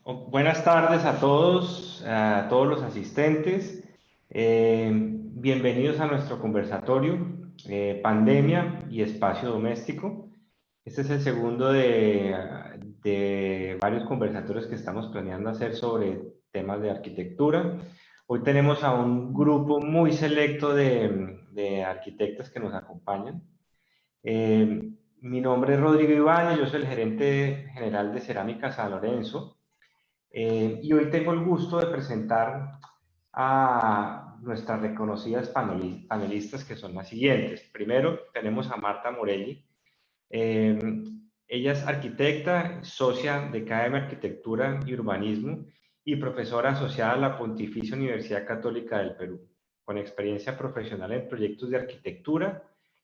Buenas tardes a todos los asistentes. Bienvenidos a nuestro conversatorio, Pandemia y Espacio Doméstico. Este es el segundo de varios conversatorios que estamos planeando hacer sobre temas de arquitectura. Hoy tenemos a un grupo muy selecto de arquitectas que nos acompañan. Mi nombre es Rodrigo Ibáñez, yo soy el gerente general de Cerámica San Lorenzo. Y hoy tengo el gusto de presentar a nuestras reconocidas panelistas, que son las siguientes. Primero tenemos a Marta Morelli. Eh, Ella es arquitecta, socia de Academia de Arquitectura y Urbanismo y profesora asociada a la Pontificia Universidad Católica del Perú, con experiencia profesional en proyectos de arquitectura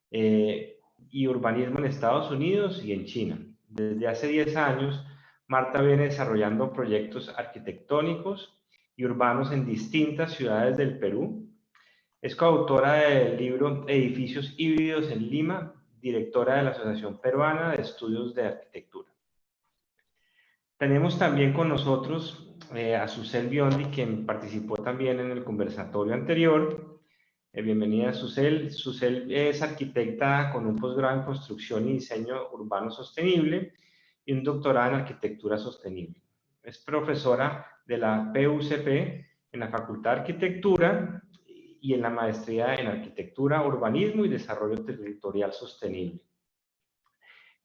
y urbanismo en Estados Unidos y en China. Desde hace 10 años, Marta viene desarrollando proyectos arquitectónicos y urbanos en distintas ciudades del Perú. Es coautora del libro Edificios Híbridos en Lima, directora de la Asociación Peruana de Estudios de Arquitectura. Tenemos también con nosotros a Susel Biondi, quien participó también en el conversatorio anterior. Bienvenida, Susel. Susel es arquitecta con un posgrado en Construcción y Diseño Urbano Sostenible y un doctorado en Arquitectura Sostenible. Es profesora de la PUCP en la Facultad de Arquitectura y en la Maestría en Arquitectura, Urbanismo y Desarrollo Territorial Sostenible.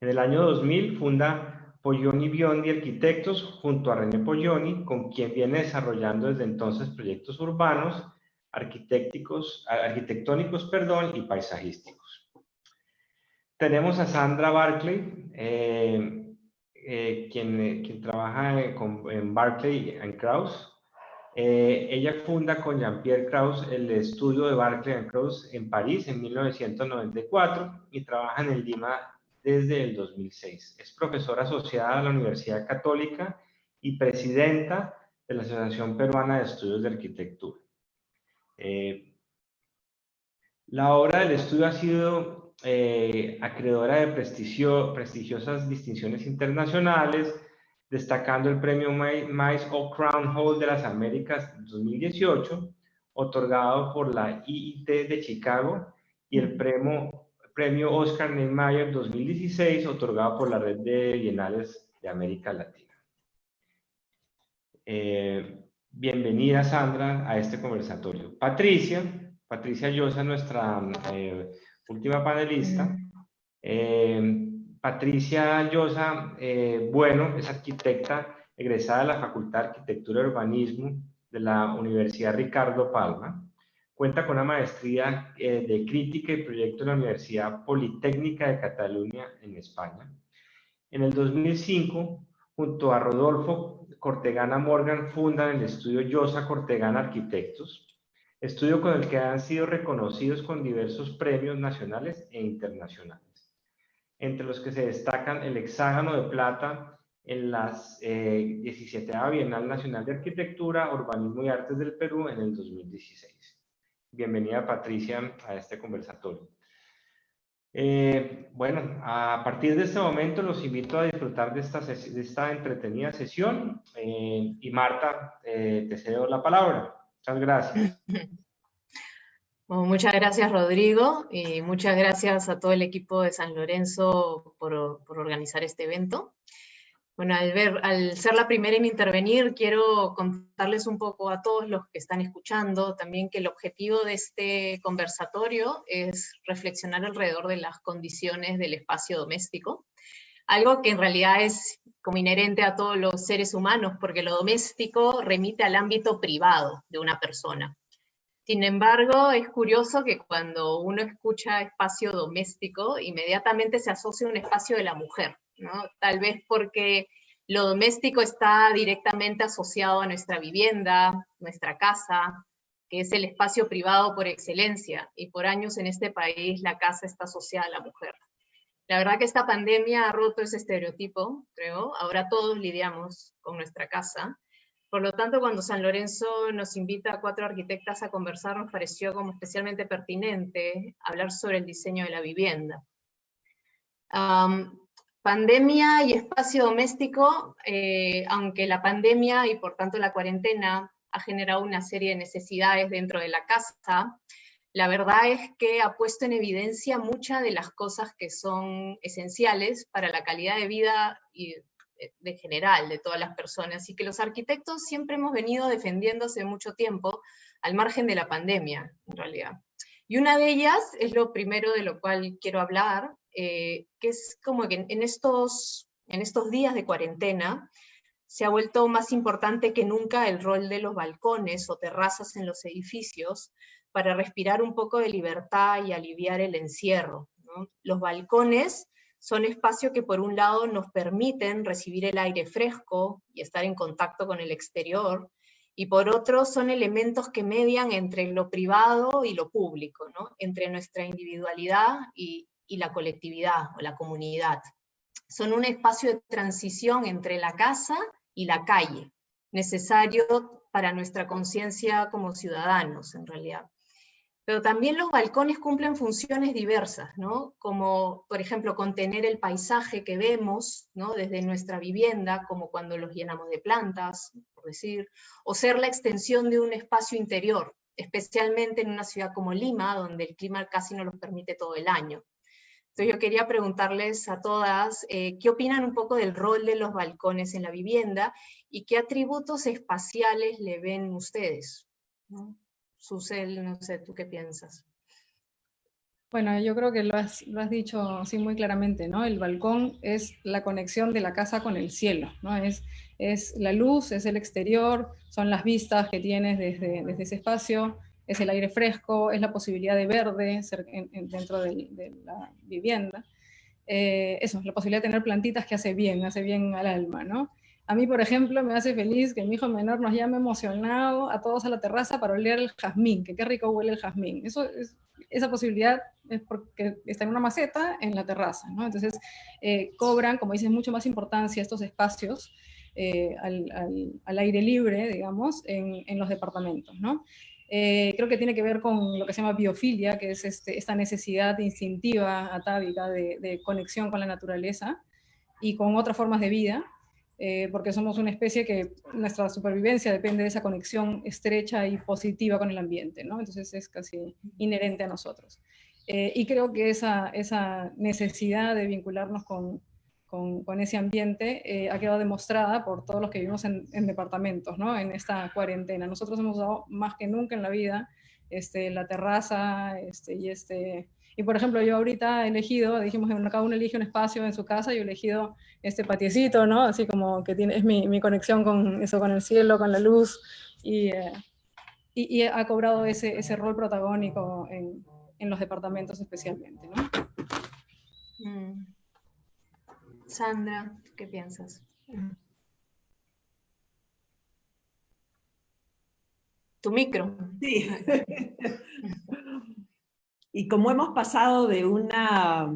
En el año 2000 funda Polloni Biondi Arquitectos junto a René Polloni, con quien viene desarrollando desde entonces proyectos urbanos, arquitectónicos, y paisajísticos. Tenemos a Sandra Barclay, quien trabaja en Barclay & Krauss. Ella funda con Jean-Pierre Krauss el estudio de Barclay & Krauss en París en 1994 y trabaja en el Lima desde el 2006. Es profesora asociada a la Universidad Católica y presidenta de la Asociación Peruana de Estudios de Arquitectura. La obra del estudio ha sido acreedora de prestigiosas distinciones internacionales, destacando el premio Mice O'Crown Hall de las Américas 2018, otorgado por la IIT de Chicago, y el premio Oscar Niemeyer 2016, otorgado por la Red de Bienales de América Latina. Bienvenida, Sandra, a este conversatorio. Patricia Llosa, nuestra última panelista. Patricia Llosa, es arquitecta egresada de la Facultad de Arquitectura y Urbanismo de la Universidad Ricardo Palma. Cuenta con una maestría de crítica y proyecto en la Universidad Politécnica de Cataluña, en España. En el 2005, junto a Rodolfo Cortegana Morgan, fundan el estudio Llosa Cortegana Arquitectos, estudio con el que han sido reconocidos con diversos premios nacionales e internacionales, entre los que se destacan el Hexágono de Plata en la 17ª Bienal Nacional de Arquitectura, Urbanismo y Artes del Perú en el 2016. Bienvenida, Patricia, a este conversatorio. Bueno, a partir de este momento los invito a disfrutar de esta entretenida sesión y Marta, te cedo la palabra. Muchas gracias. Bueno, muchas gracias, Rodrigo, y muchas gracias a todo el equipo de San Lorenzo por organizar este evento. Bueno, al ser la primera en intervenir, quiero contarles un poco a todos los que están escuchando también que el objetivo de este conversatorio es reflexionar alrededor de las condiciones del espacio doméstico, algo que en realidad es como inherente a todos los seres humanos, porque lo doméstico remite al ámbito privado de una persona. Sin embargo, es curioso que cuando uno escucha espacio doméstico, inmediatamente se asocia a un espacio de la mujer, ¿no? Tal vez porque lo doméstico está directamente asociado a nuestra vivienda, nuestra casa, que es el espacio privado por excelencia, y por años en este país la casa está asociada a la mujer. La verdad que esta pandemia ha roto ese estereotipo, creo. Ahora todos lidiamos con nuestra casa. Por lo tanto, cuando San Lorenzo nos invita a 4 arquitectas a conversar, nos pareció como especialmente pertinente hablar sobre el diseño de la vivienda. Pandemia y espacio doméstico, aunque la pandemia y por tanto la cuarentena ha generado una serie de necesidades dentro de la casa, la verdad es que ha puesto en evidencia muchas de las cosas que son esenciales para la calidad de vida y de general de todas las personas, y que los arquitectos siempre hemos venido defendiendo hace mucho tiempo, al margen de la pandemia, en realidad. Y una de ellas es lo primero de lo cual quiero hablar, que es como que en estos días de cuarentena se ha vuelto más importante que nunca el rol de los balcones o terrazas en los edificios para respirar un poco de libertad y aliviar el encierro, ¿no? Los balcones son espacios que por un lado nos permiten recibir el aire fresco y estar en contacto con el exterior, y por otro son elementos que median entre lo privado y lo público, ¿no? Entre nuestra individualidad y la colectividad o la comunidad. Son un espacio de transición entre la casa y la calle, necesario para nuestra conciencia como ciudadanos, en realidad. Pero también los balcones cumplen funciones diversas, ¿no? Como, por ejemplo, contener el paisaje que vemos, ¿no? Desde nuestra vivienda, como cuando los llenamos de plantas, por decir, o ser la extensión de un espacio interior, especialmente en una ciudad como Lima, donde el clima casi no los permite todo el año. Entonces yo quería preguntarles a todas, ¿qué opinan un poco del rol de los balcones en la vivienda y qué atributos espaciales le ven ustedes, ¿no? Susel, no sé, ¿tú qué piensas? Bueno, yo creo que lo has dicho así muy claramente, ¿no? El balcón es la conexión de la casa con el cielo, ¿no? Es la luz, es el exterior, son las vistas que tienes desde ese espacio, es el aire fresco, es la posibilidad de verde dentro de la vivienda. Eso, la posibilidad de tener plantitas que hace bien al alma, ¿no? A mí, por ejemplo, me hace feliz que mi hijo menor nos llame emocionado a todos a la terraza para oler el jazmín, que qué rico huele el jazmín. Esa posibilidad es porque está en una maceta en la terraza, ¿no? Entonces, cobran, como dices, mucho más importancia estos espacios al aire libre, digamos, en los departamentos, ¿no? Creo que tiene que ver con lo que se llama biofilia, que es esta necesidad instintiva, atávica, de conexión con la naturaleza y con otras formas de vida, porque somos una especie que nuestra supervivencia depende de esa conexión estrecha y positiva con el ambiente, ¿no? Entonces es casi inherente a nosotros. Y creo que esa necesidad de vincularnos con ese ambiente ha quedado demostrada por todos los que vivimos en departamentos, ¿no? En esta cuarentena. Nosotros hemos usado más que nunca en la vida la terraza y por ejemplo, yo ahorita he elegido, dijimos, cada uno elige un espacio en su casa, yo he elegido este patiecito, ¿no? Así como que es mi conexión con eso, con el cielo, con la luz, y ha cobrado ese rol protagónico en los departamentos especialmente, ¿no? Sandra, ¿qué piensas? Tu micro. Sí. Y como hemos pasado de una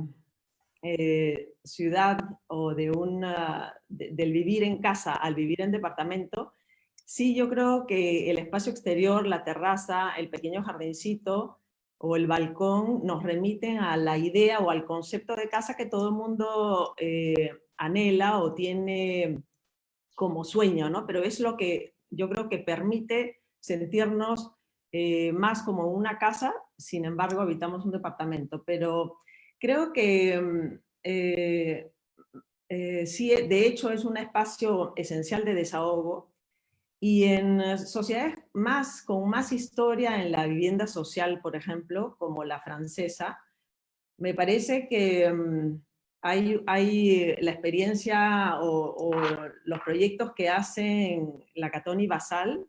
ciudad o del vivir en casa al vivir en departamento, sí, yo creo que el espacio exterior, la terraza, el pequeño jardincito o el balcón nos remiten a la idea o al concepto de casa que todo el mundo anhela o tiene como sueño, ¿no? Pero es lo que yo creo que permite sentirnos más como una casa, sin embargo habitamos un departamento. Pero creo que sí, de hecho es un espacio esencial de desahogo, y en sociedades con más historia en la vivienda social, por ejemplo, como la francesa, me parece que hay la experiencia o los proyectos que hacen la Catón y Basal,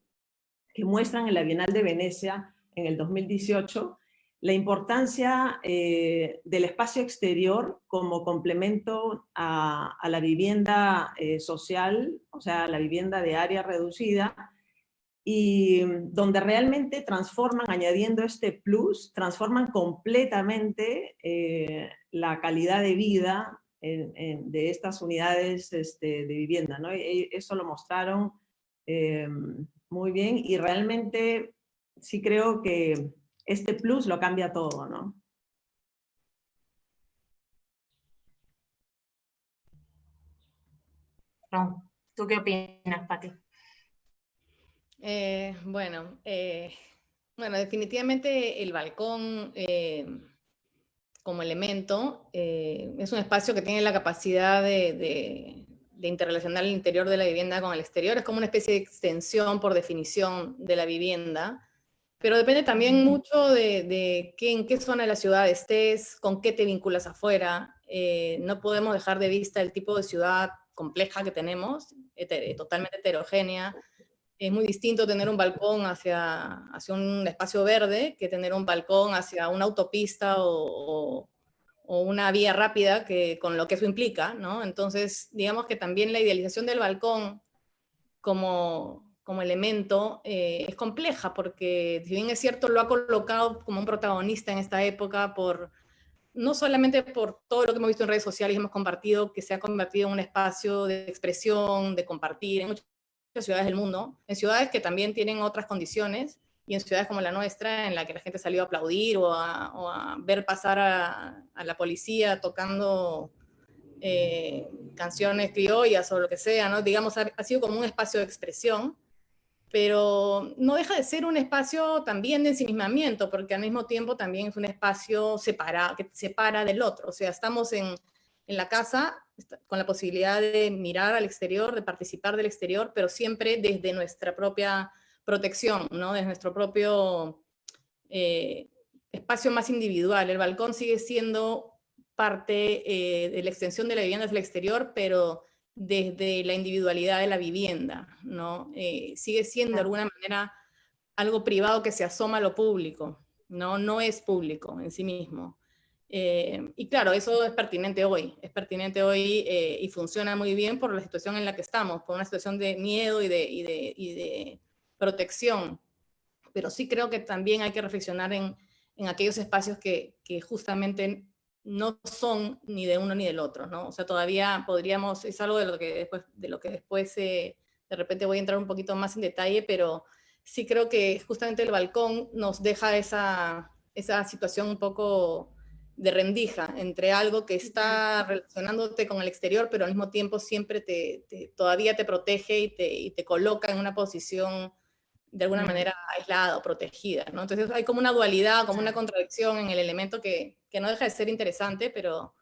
que muestran en la Bienal de Venecia en el 2018 la importancia del espacio exterior como complemento a la vivienda social, o sea, la vivienda de área reducida, y donde realmente transforman, añadiendo este plus, transforman completamente la calidad de vida de estas unidades de vivienda, ¿no? Eso lo mostraron muy bien, y realmente sí creo que este plus lo cambia todo, ¿no? No, ¿tú qué opinas, Pati? Bueno, definitivamente el balcón como elemento es un espacio que tiene la capacidad de interrelacionar el interior de la vivienda con el exterior. Es como una especie de extensión, por definición, de la vivienda. Pero depende también mucho de en qué zona de la ciudad estés, con qué te vinculas afuera. No podemos dejar de vista el tipo de ciudad compleja que tenemos, totalmente heterogénea. Es muy distinto tener un balcón hacia un espacio verde que tener un balcón hacia una autopista o una vía rápida, con lo que eso implica, ¿no? Entonces, digamos que también la idealización del balcón como elemento es compleja, porque si bien es cierto, lo ha colocado como un protagonista en esta época no solamente por todo lo que hemos visto en redes sociales y hemos compartido, que se ha convertido en un espacio de expresión, de compartir en muchas ciudades del mundo, en ciudades que también tienen otras condiciones, y en ciudades como la nuestra, en la que la gente salió a aplaudir o a ver pasar a la policía tocando canciones criollas o lo que sea, ¿no? Digamos, ha sido como un espacio de expresión, pero no deja de ser un espacio también de ensimismamiento, porque al mismo tiempo también es un espacio que separa del otro. O sea, estamos en la casa con la posibilidad de mirar al exterior, de participar del exterior, pero siempre desde nuestra propia protección, ¿no? Desde nuestro propio espacio más individual. El balcón sigue siendo parte de la extensión de la vivienda hacia el exterior, pero desde la individualidad de la vivienda, ¿no? Sigue siendo de alguna manera algo privado que se asoma a lo público, ¿no? No es público en sí mismo. Y claro, eso es pertinente hoy y funciona muy bien por la situación en la que estamos, por una situación de miedo y de protección. Pero sí creo que también hay que reflexionar en aquellos espacios que justamente no son ni de uno ni del otro, ¿no? O sea, todavía podríamos, es algo de lo que después de repente voy a entrar un poquito más en detalle, pero sí creo que justamente el balcón nos deja esa situación un poco de rendija entre algo que está relacionándote con el exterior, pero al mismo tiempo siempre todavía te protege y te coloca en una posición de alguna manera aislada o protegida, ¿no? Entonces hay como una dualidad, como una contradicción en el elemento que no deja de ser interesante, pero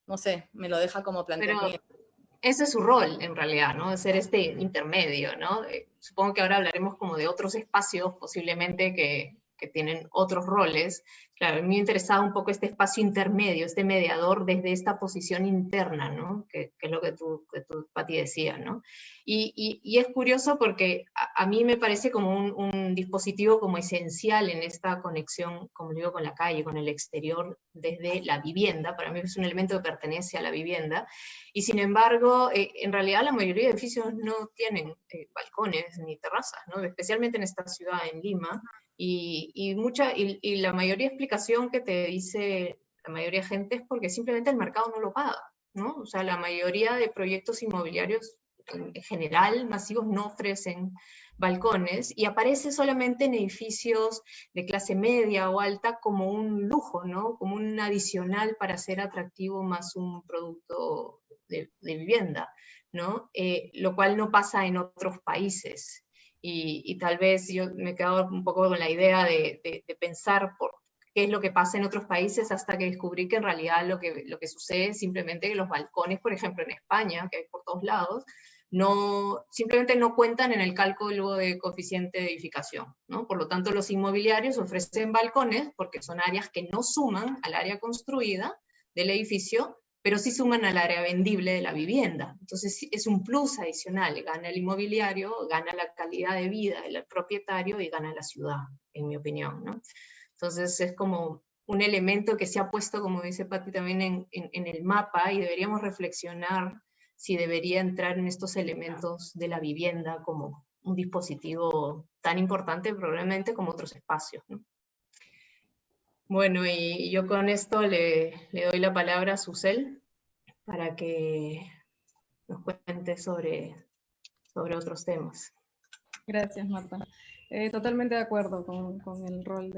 no sé, me lo deja como planteamiento. Pero ese es su rol, en realidad, ¿no? De ser este intermedio, ¿no? Supongo que ahora hablaremos como de otros espacios, posiblemente, que tienen otros roles. Claro, me interesaba un poco este espacio intermedio, este mediador desde esta posición interna, ¿no? Que es lo que tú Pati, decías, ¿no? Y es curioso porque a mí me parece como un dispositivo como esencial en esta conexión, como digo, con la calle, con el exterior, desde la vivienda. Para mí es un elemento que pertenece a la vivienda. Y sin embargo, en realidad la mayoría de edificios no tienen balcones ni terrazas, ¿no? Especialmente en esta ciudad, en Lima. Y la mayoría de explicación que te dice la mayoría de gente es porque simplemente el mercado no lo paga, ¿no? O sea, la mayoría de proyectos inmobiliarios en general, masivos, no ofrecen balcones y aparece solamente en edificios de clase media o alta como un lujo, ¿no? Como un adicional para hacer atractivo más un producto de vivienda, ¿no? Lo cual no pasa en otros países. Y tal vez yo me he quedado un poco con la idea de pensar por qué es lo que pasa en otros países hasta que descubrí que en realidad lo que sucede es simplemente que los balcones, por ejemplo en España, que hay por todos lados, simplemente no cuentan en el cálculo de coeficiente de edificación, ¿no? Por lo tanto, los inmobiliarios ofrecen balcones porque son áreas que no suman al área construida del edificio, pero sí suman al área vendible de la vivienda. Entonces es un plus adicional, gana el inmobiliario, gana la calidad de vida del propietario y gana la ciudad, en mi opinión, ¿no? Entonces es como un elemento que se ha puesto, como dice Pati, también en el mapa, y deberíamos reflexionar si debería entrar en estos elementos de la vivienda como un dispositivo tan importante probablemente como otros espacios, ¿no? Bueno, y yo con esto le doy la palabra a Susel para que nos cuente sobre otros temas. Gracias, Marta. Totalmente de acuerdo con el rol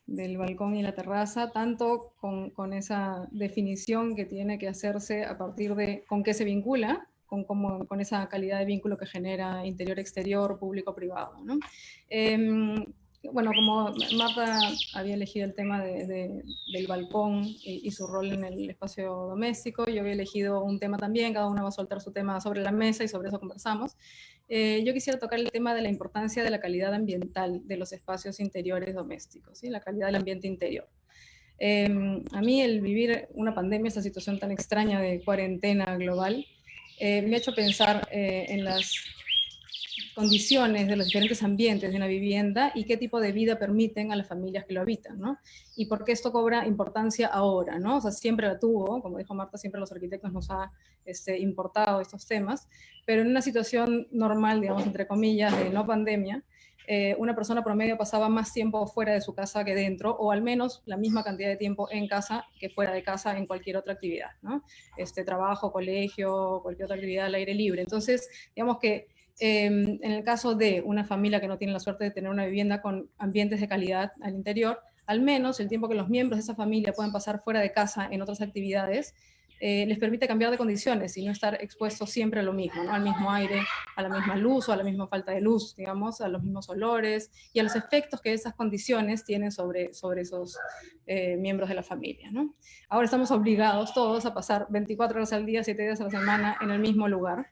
del balcón y la terraza, tanto con esa definición que tiene que hacerse a partir de con qué se vincula, con esa calidad de vínculo que genera interior-exterior, público-privado, ¿no? Bueno, como Marta había elegido el tema del balcón y su rol en el espacio doméstico, yo había elegido un tema también, cada uno va a soltar su tema sobre la mesa y sobre eso conversamos. Yo quisiera tocar el tema de la importancia de la calidad ambiental de los espacios interiores domésticos, ¿sí? La calidad del ambiente interior. A mí el vivir una pandemia, esta situación tan extraña de cuarentena global, me ha hecho pensar en las condiciones de los diferentes ambientes de una vivienda y qué tipo de vida permiten a las familias que lo habitan, ¿no? Y por qué esto cobra importancia ahora, ¿no? O sea, siempre la tuvo, como dijo Marta, siempre los arquitectos nos ha importado estos temas, pero en una situación normal, digamos, entre comillas, de no pandemia, una persona promedio pasaba más tiempo fuera de su casa que dentro, o al menos la misma cantidad de tiempo en casa que fuera de casa en cualquier otra actividad, ¿no? Trabajo, colegio, cualquier otra actividad al aire libre. Entonces, digamos que en el caso de una familia que no tiene la suerte de tener una vivienda con ambientes de calidad al interior, al menos el tiempo que los miembros de esa familia pueden pasar fuera de casa en otras actividades, les permite cambiar de condiciones y no estar expuestos siempre a lo mismo, ¿no? Al mismo aire, a la misma luz o a la misma falta de luz, digamos, a los mismos olores y a los efectos que esas condiciones tienen sobre esos miembros de la familia, ¿no? Ahora estamos obligados todos a pasar 24 horas al día, 7 días a la semana en el mismo lugar.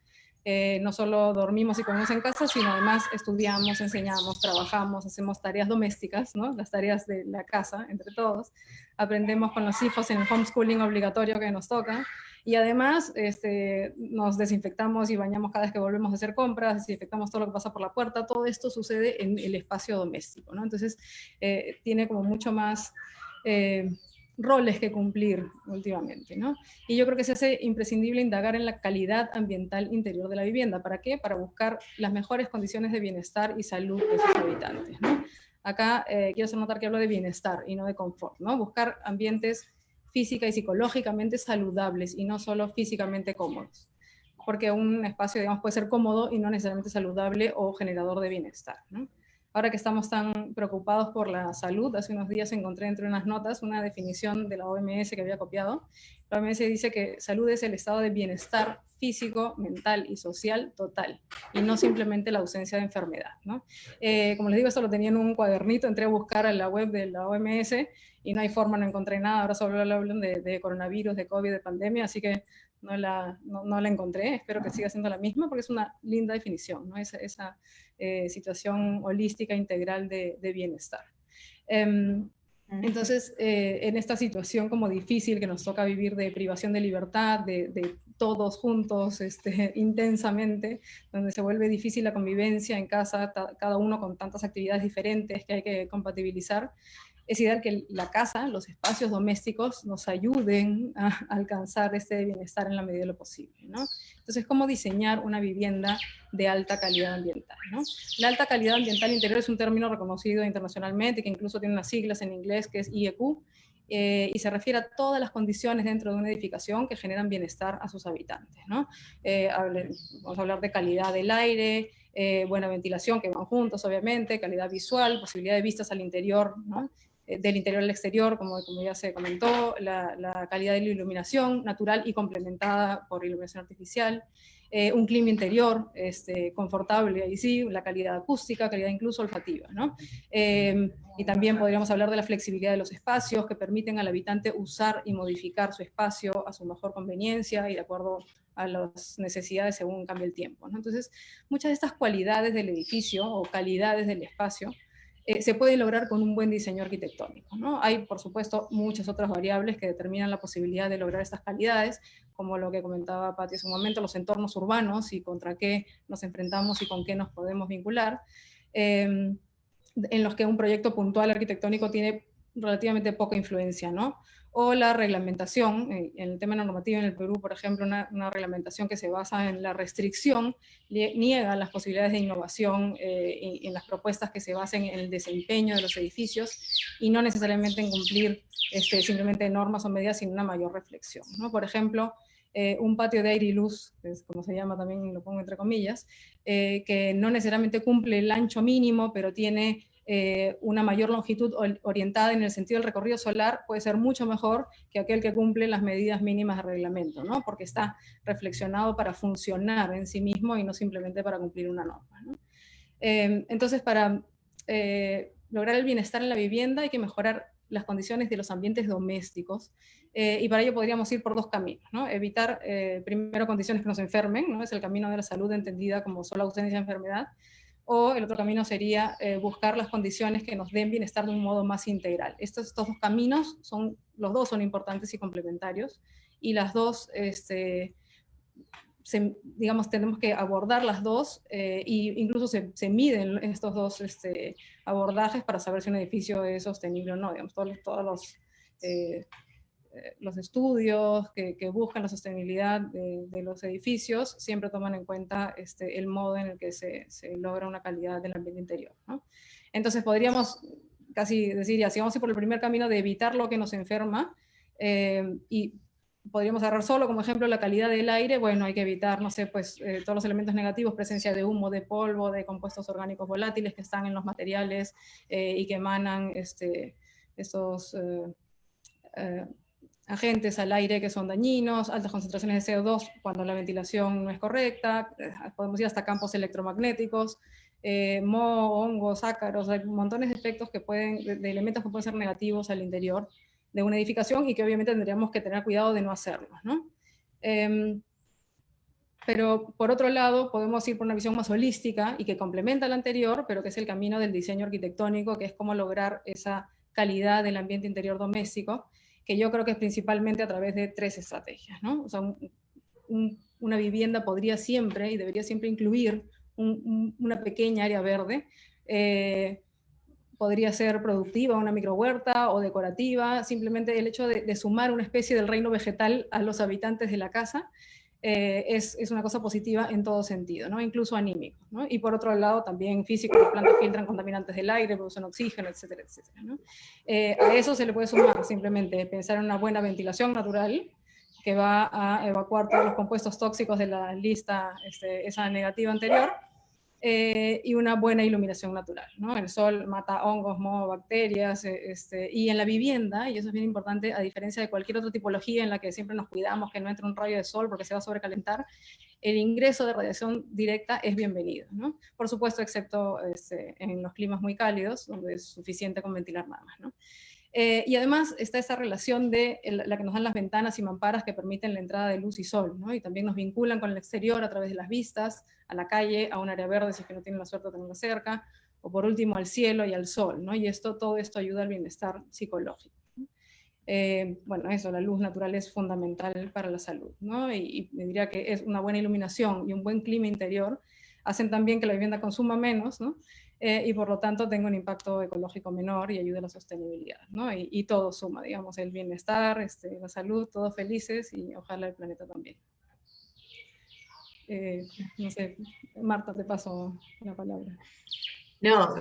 No solo dormimos y comemos en casa, sino además estudiamos, enseñamos, trabajamos, hacemos tareas domésticas, ¿no? Las tareas de la casa, entre todos. Aprendemos con los hijos en el homeschooling obligatorio que nos toca. Y además nos desinfectamos y bañamos cada vez que volvemos a hacer compras, desinfectamos todo lo que pasa por la puerta. Todo esto sucede en el espacio doméstico, ¿no? Entonces, tiene como mucho más roles que cumplir últimamente, ¿no? Y yo creo que se hace imprescindible indagar en la calidad ambiental interior de la vivienda. ¿Para qué? Para buscar las mejores condiciones de bienestar y salud de sus habitantes, ¿no? Acá quiero hacer notar que hablo de bienestar y no de confort, ¿no? Buscar ambientes física y psicológicamente saludables y no solo físicamente cómodos. Porque un espacio, digamos, puede ser cómodo y no necesariamente saludable o generador de bienestar, ¿no? Ahora que estamos tan preocupados por la salud, hace unos días encontré entre unas notas una definición de la OMS que había copiado. La OMS dice que salud es el estado de bienestar físico, mental y social total, y no simplemente la ausencia de enfermedad, ¿no? Como les digo, esto lo tenía en un cuadernito, entré a buscar en la web de la OMS y no hay forma, no encontré nada. Ahora solo hablan de coronavirus, de COVID, de pandemia, así que no la encontré. Espero que siga siendo la misma porque es una linda definición, ¿no? Esa situación holística integral de bienestar. Entonces, en esta situación como difícil que nos toca vivir de privación de libertad, de todos juntos intensamente, donde se vuelve difícil la convivencia en casa, cada uno con tantas actividades diferentes que hay que compatibilizar, es ideal que la casa, los espacios domésticos nos ayuden a alcanzar este bienestar en la medida de lo posible, ¿no? Entonces, ¿cómo diseñar una vivienda de alta calidad ambiental, ¿no? La alta calidad ambiental interior es un término reconocido internacionalmente, que incluso tiene unas siglas en inglés, que es IEQ, y se refiere a todas las condiciones dentro de una edificación que generan bienestar a sus habitantes, ¿no? Vamos a hablar de calidad del aire, buena ventilación, que van juntos, obviamente, calidad visual, posibilidad de vistas al interior, ¿no? Del interior al exterior, como ya se comentó, la calidad de la iluminación natural y complementada por iluminación artificial, un clima interior confortable, ahí sí, la calidad acústica, calidad incluso olfativa, ¿no? Y también podríamos hablar de la flexibilidad de los espacios que permiten al habitante usar y modificar su espacio a su mejor conveniencia y de acuerdo a las necesidades según cambie el tiempo, ¿no? Entonces, muchas de estas cualidades del edificio o calidades del espacio se puede lograr con un buen diseño arquitectónico, ¿no? Hay, por supuesto, muchas otras variables que determinan la posibilidad de lograr estas calidades, como lo que comentaba Pati hace un momento, los entornos urbanos y contra qué nos enfrentamos y con qué nos podemos vincular, en los que un proyecto puntual arquitectónico tiene relativamente poca influencia, ¿no? O la reglamentación, en el tema normativo en el Perú, por ejemplo, una reglamentación que se basa en la restricción, niega las posibilidades de innovación en las propuestas que se basen en el desempeño de los edificios y no necesariamente en cumplir simplemente normas o medidas, sino una mayor reflexión, ¿no? Por ejemplo, un patio de aire y luz, que es como se llama también, lo pongo entre comillas, que no necesariamente cumple el ancho mínimo, pero tiene una mayor longitud orientada en el sentido del recorrido solar puede ser mucho mejor que aquel que cumple las medidas mínimas de reglamento, ¿no? Porque está reflexionado para funcionar en sí mismo y no simplemente para cumplir una norma, ¿no? Entonces, para lograr el bienestar en la vivienda hay que mejorar las condiciones de los ambientes domésticos, y para ello podríamos ir por dos caminos, ¿no? Evitar primero condiciones que nos enfermen, ¿no? Es el camino de la salud entendida como solo ausencia de enfermedad, o el otro camino sería buscar las condiciones que nos den bienestar de un modo más integral. Estos dos caminos, los dos son importantes y complementarios, y las dos, digamos, tenemos que abordar las dos, e incluso se miden estos dos abordajes para saber si un edificio es sostenible o no. Digamos, todos los estudios que buscan la sostenibilidad de los edificios siempre toman en cuenta el modo en el que se logra una calidad del ambiente interior, ¿no? Entonces podríamos casi decir, ya, si vamos a ir por el primer camino de evitar lo que nos enferma, y podríamos agarrar solo como ejemplo la calidad del aire, bueno, hay que evitar, no sé, pues todos los elementos negativos, presencia de humo, de polvo, de compuestos orgánicos volátiles que están en los materiales y que emanan esos agentes al aire que son dañinos, altas concentraciones de CO2 cuando la ventilación no es correcta, podemos ir hasta campos electromagnéticos, moho, hongos, ácaros, hay montones de efectos de elementos que pueden ser negativos al interior de una edificación y que obviamente tendríamos que tener cuidado de no hacerlos, ¿no? Pero por otro lado podemos ir por una visión más holística y que complementa la anterior, pero que es el camino del diseño arquitectónico, que es cómo lograr esa calidad del ambiente interior doméstico, que yo creo que es principalmente a través de tres estrategias, ¿no? O sea, una vivienda podría siempre y debería siempre incluir una pequeña área verde, podría ser productiva, una microhuerta o decorativa, simplemente el hecho de sumar una especie del reino vegetal a los habitantes de la casa es una cosa positiva en todo sentido, ¿no? Incluso anímico, ¿no? Y por otro lado también físico, las plantas filtran contaminantes del aire, producen oxígeno, etcétera, etcétera, ¿no? A eso se le puede sumar simplemente pensar en una buena ventilación natural que va a evacuar todos los compuestos tóxicos de la lista esa negativa anterior, y una buena iluminación natural, ¿no? El sol mata hongos, moho, bacterias, y en la vivienda, y eso es bien importante, a diferencia de cualquier otra tipología en la que siempre nos cuidamos que no entre un rayo de sol porque se va a sobrecalentar, el ingreso de radiación directa es bienvenido, ¿no? Por supuesto, excepto en los climas muy cálidos, donde es suficiente con ventilar nada más, ¿no? Y además está esa relación de la que nos dan las ventanas y mamparas que permiten la entrada de luz y sol, ¿no? Y también nos vinculan con el exterior a través de las vistas, a la calle, a un área verde si es que no tienen la suerte de tenerla cerca, o por último al cielo y al sol, ¿no? Y todo esto ayuda al bienestar psicológico. Bueno, eso, la luz natural es fundamental para la salud, ¿no? Y me diría que es una buena iluminación y un buen clima interior hacen también que la vivienda consuma menos, ¿no? Y por lo tanto tenga un impacto ecológico menor y ayude a la sostenibilidad, ¿no? Y todo suma, digamos, el bienestar, la salud, todos felices y ojalá el planeta también. No sé, Marta, te paso la palabra. No,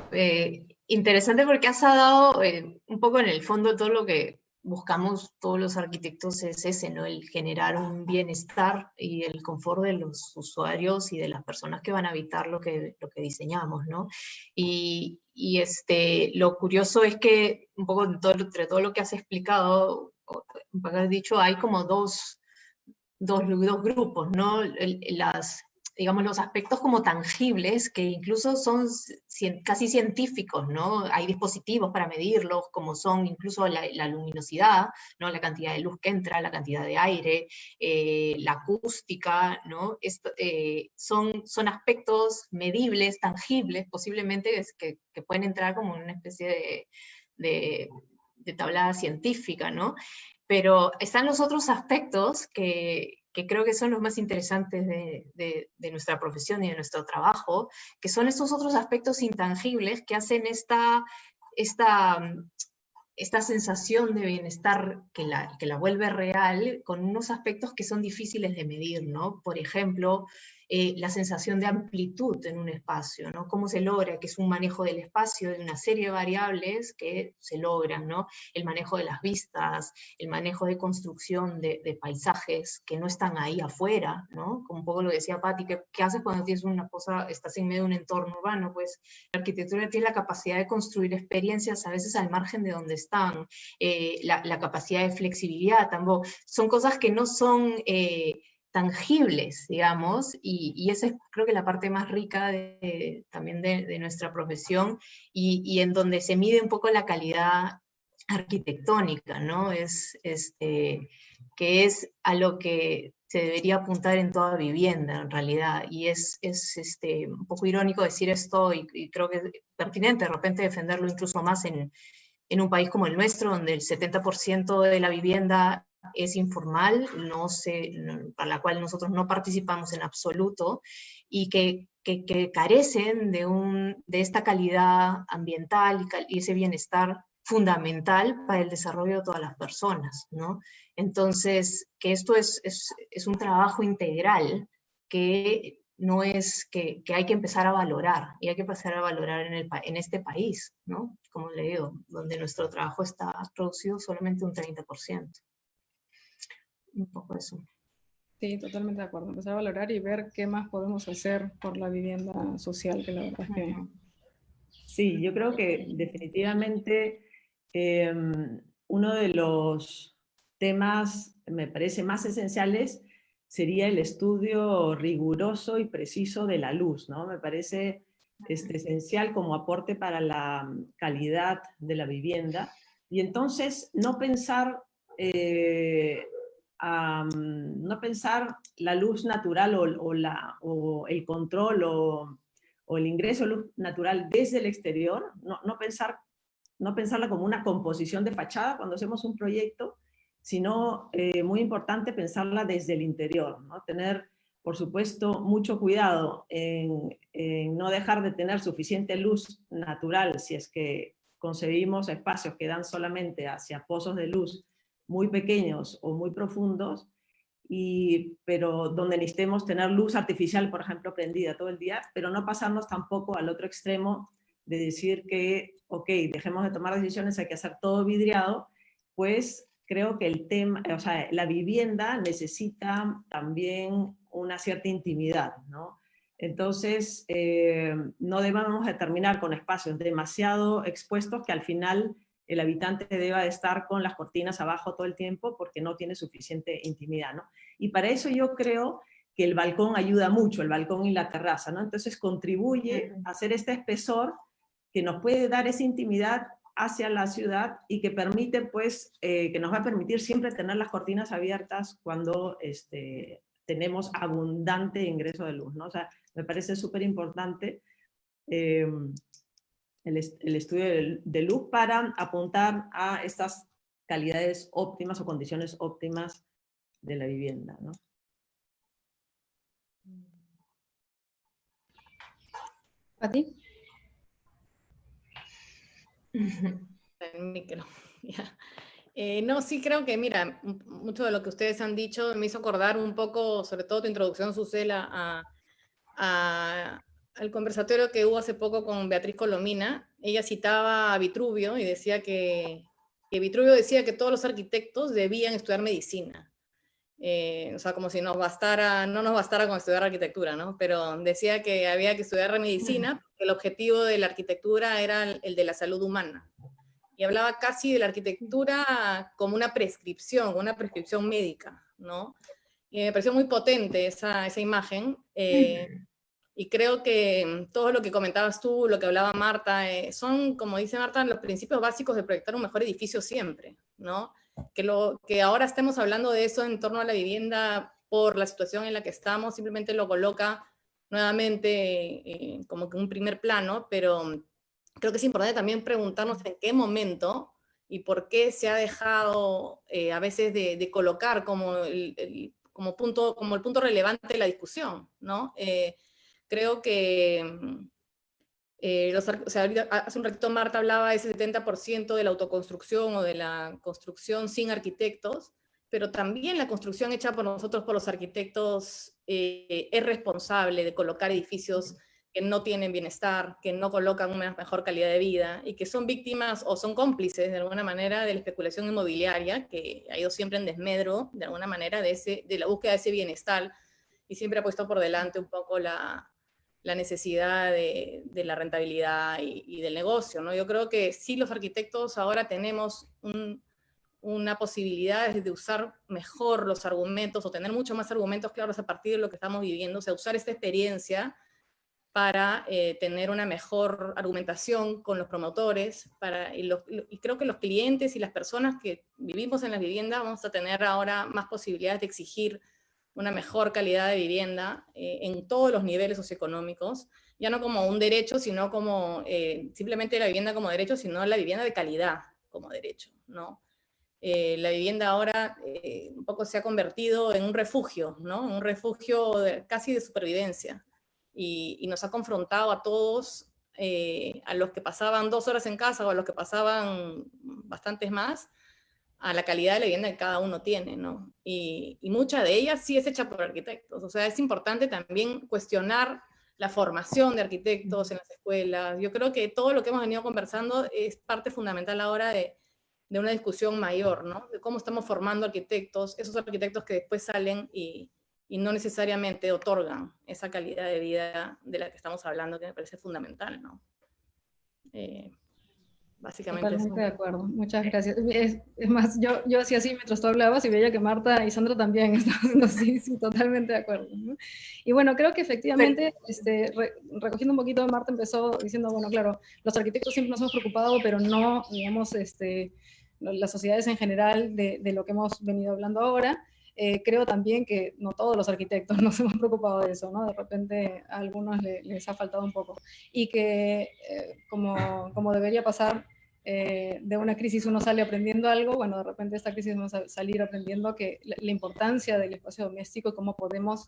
interesante porque has dado un poco en el fondo todo lo que buscamos todos los arquitectos es ese, ¿no? El generar un bienestar y el confort de los usuarios y de las personas que van a habitar lo que diseñamos, ¿no? Y lo curioso es que un poco entre todo lo que has explicado, has dicho, hay como dos grupos, ¿no? Digamos, los aspectos como tangibles, que incluso son casi científicos, ¿no? Hay dispositivos para medirlos, como son incluso la luminosidad, ¿no? La cantidad de luz que entra, la cantidad de aire, la acústica, ¿no? Son aspectos medibles, tangibles, posiblemente, que pueden entrar como en una especie de tablada científica, ¿no? Pero están los otros aspectos que creo que son los más interesantes de nuestra profesión y de nuestro trabajo, que son estos otros aspectos intangibles que hacen esta sensación de bienestar que la vuelve real con unos aspectos que son difíciles de medir, ¿no? Por ejemplo, la sensación de amplitud en un espacio, ¿no? Cómo se logra, que es un manejo del espacio, de una serie de variables que se logran, ¿no? El manejo de las vistas, el manejo de construcción de paisajes que no están ahí afuera, ¿no? Como un poco lo decía Patti, ¿qué haces cuando tienes una cosa, estás en medio de un entorno urbano? Pues la arquitectura tiene la capacidad de construir experiencias a veces al margen de donde están, la capacidad de flexibilidad, también, son cosas que no son tangibles, digamos, y esa es creo que la parte más rica también de nuestra profesión, y en donde se mide un poco la calidad arquitectónica, ¿no? Que es a lo que se debería apuntar en toda vivienda, en realidad, y es un poco irónico decir esto, y creo que es pertinente de repente defenderlo incluso más en un país como el nuestro, donde el 70% de la vivienda es informal, para la cual nosotros no participamos en absoluto, y que carecen de esta calidad ambiental y ese bienestar fundamental para el desarrollo de todas las personas, ¿no? Entonces, que esto es un trabajo integral que no es que hay que empezar a valorar, y hay que empezar a valorar en este país, ¿no? Como le digo, donde nuestro trabajo está reducido solamente un 30%. Un poco eso. Sí, totalmente de acuerdo. Empezar a valorar y ver qué más podemos hacer por la vivienda social, que la verdad es que... Sí, yo creo que definitivamente uno de los temas, me parece, más esenciales sería el estudio riguroso y preciso de la luz, ¿no? Me parece esencial como aporte para la calidad de la vivienda. Y entonces no pensar la luz natural o el control o el ingreso de luz natural desde el exterior, no pensarla como una composición de fachada cuando hacemos un proyecto, sino muy importante pensarla desde el interior, ¿no? Tener, por supuesto, mucho cuidado en no dejar de tener suficiente luz natural si es que concebimos espacios que dan solamente hacia pozos de luz muy pequeños o muy profundos, pero donde necesitemos tener luz artificial, por ejemplo, prendida todo el día, pero no pasarnos tampoco al otro extremo de decir que, ok, dejemos de tomar decisiones, hay que hacer todo vidriado, pues creo que la vivienda necesita también una cierta intimidad, ¿no? Entonces, no debemos de terminar con espacios demasiado expuestos que al final el habitante deba de estar con las cortinas abajo todo el tiempo porque no tiene suficiente intimidad, ¿no? Y para eso yo creo que el balcón ayuda mucho, el balcón y la terraza, ¿no? Entonces contribuye a hacer este espesor que nos puede dar esa intimidad hacia la ciudad y que permite, pues, que nos va a permitir siempre tener las cortinas abiertas cuando tenemos abundante ingreso de luz, ¿no? O sea, me parece súper importante el estudio de luz para apuntar a estas calidades óptimas o condiciones óptimas de la vivienda, ¿no? ¿A ti? El micro. Ya. No, sí creo que, mira, mucho de lo que ustedes han dicho me hizo acordar un poco, sobre todo tu introducción, Susela, al conversatorio que hubo hace poco con Beatriz Colomina. Ella citaba a Vitruvio y decía que Vitruvio decía que todos los arquitectos debían estudiar medicina. O sea, como si no nos bastara con estudiar arquitectura, ¿no? Pero decía que había que estudiar medicina, porque el objetivo de la arquitectura era el de la salud humana. Y hablaba casi de la arquitectura como una prescripción médica, ¿no? Y me pareció muy potente esa imagen. Y creo que todo lo que comentabas tú, lo que hablaba Marta, son, como dice Marta, los principios básicos de proyectar un mejor edificio siempre, ¿no? Que ahora estemos hablando de eso en torno a la vivienda por la situación en la que estamos, simplemente lo coloca nuevamente como que un primer plano, pero creo que es importante también preguntarnos en qué momento y por qué se ha dejado a veces de colocar como el punto relevante de la discusión, ¿no? Creo que hace un ratito Marta hablaba de ese 70% de la autoconstrucción o de la construcción sin arquitectos, pero también la construcción hecha por nosotros, por los arquitectos, es responsable de colocar edificios que no tienen bienestar, que no colocan una mejor calidad de vida y que son víctimas o son cómplices de alguna manera de la especulación inmobiliaria, que ha ido siempre en desmedro de alguna manera de la búsqueda de ese bienestar y siempre ha puesto por delante un poco la necesidad de la rentabilidad y del negocio, ¿no? Yo creo que sí, los arquitectos ahora tenemos una posibilidad de usar mejor los argumentos o tener mucho más argumentos claros a partir de lo que estamos viviendo, o sea, usar esta experiencia para tener una mejor argumentación con los promotores, y creo que los clientes y las personas que vivimos en las viviendas vamos a tener ahora más posibilidades de exigir una mejor calidad de vivienda en todos los niveles socioeconómicos, ya no como un derecho, sino como simplemente la vivienda como derecho, sino la vivienda de calidad como derecho, ¿no? La vivienda ahora un poco se ha convertido en un refugio, ¿no? Un refugio casi de supervivencia. Y nos ha confrontado a todos, a los que pasaban 2 horas en casa o a los que pasaban bastantes más, a la calidad de la vivienda que cada uno tiene, ¿no? Y mucha de ella sí es hecha por arquitectos. O sea, es importante también cuestionar la formación de arquitectos en las escuelas. Yo creo que todo lo que hemos venido conversando es parte fundamental ahora de una discusión mayor, ¿no? De cómo estamos formando arquitectos, esos arquitectos que después salen y no necesariamente otorgan esa calidad de vida de la que estamos hablando, que me parece fundamental, ¿no? Básicamente Totalmente eso. de acuerdo, muchas gracias. Es más, yo hacía así mientras tú hablabas y veía que Marta y Sandra también estaban haciendo así, sí, totalmente de acuerdo, ¿no? Y bueno, creo que efectivamente, recogiendo un poquito, Marta empezó diciendo, bueno, claro, los arquitectos siempre nos hemos preocupado, pero no, digamos, las sociedades en general de lo que hemos venido hablando ahora. Creo también que no todos los arquitectos nos hemos preocupado de eso, ¿no? De repente a algunos les ha faltado un poco. Y que como debería pasar, de una crisis uno sale aprendiendo algo, bueno, de repente esta crisis vamos a salir aprendiendo que la importancia del espacio doméstico y cómo podemos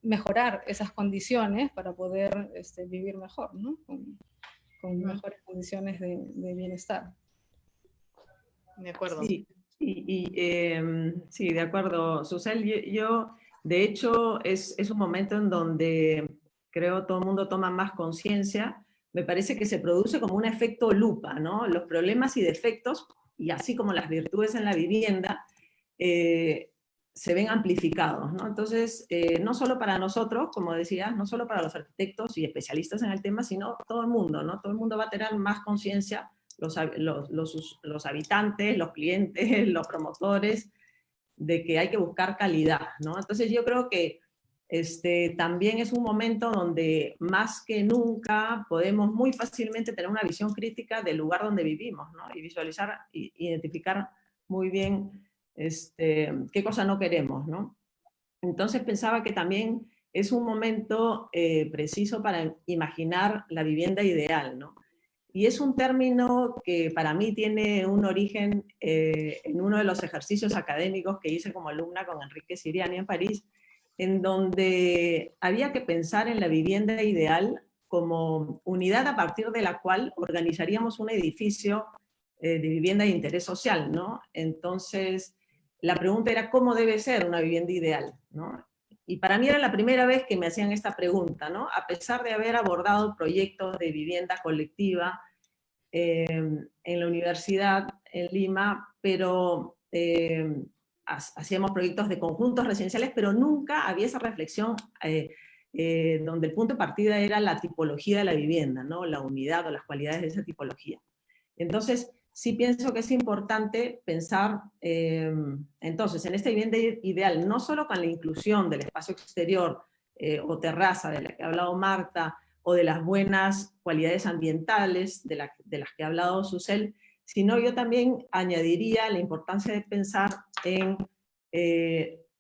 mejorar esas condiciones para poder vivir mejor, ¿no? Con mejores condiciones de bienestar. De acuerdo. Sí. Sí, de acuerdo, Susel. Yo, de hecho, es un momento en donde creo todo el mundo toma más conciencia. Me parece que se produce como un efecto lupa, ¿no? Los problemas y defectos, y así como las virtudes en la vivienda, se ven amplificados, ¿no? Entonces, no solo para nosotros, como decías, no solo para los arquitectos y especialistas en el tema, sino todo el mundo, ¿no? Todo el mundo va a tener más conciencia, los habitantes, los clientes, los promotores, de que hay que buscar calidad, ¿no? Entonces yo creo que también es un momento donde más que nunca podemos muy fácilmente tener una visión crítica del lugar donde vivimos, ¿no? Y visualizar, identificar muy bien qué cosa no queremos, ¿no? Entonces pensaba que también es un momento preciso para imaginar la vivienda ideal, ¿no? Y es un término que para mí tiene un origen en uno de los ejercicios académicos que hice como alumna con Enrique Siriani en París, en donde había que pensar en la vivienda ideal como unidad a partir de la cual organizaríamos un edificio de vivienda de interés social, ¿no? Entonces, la pregunta era cómo debe ser una vivienda ideal, ¿no? Y para mí era la primera vez que me hacían esta pregunta, ¿no? A pesar de haber abordado proyectos de vivienda colectiva en la universidad en Lima, pero hacíamos proyectos de conjuntos residenciales, pero nunca había esa reflexión donde el punto de partida era la tipología de la vivienda, ¿no? La unidad o las cualidades de esa tipología. Entonces, sí pienso que es importante pensar entonces en esta vivienda ideal, no solo con la inclusión del espacio exterior o terraza de la que ha hablado Marta, o de las buenas cualidades ambientales de las que ha hablado Susel, sino yo también añadiría la importancia de pensar en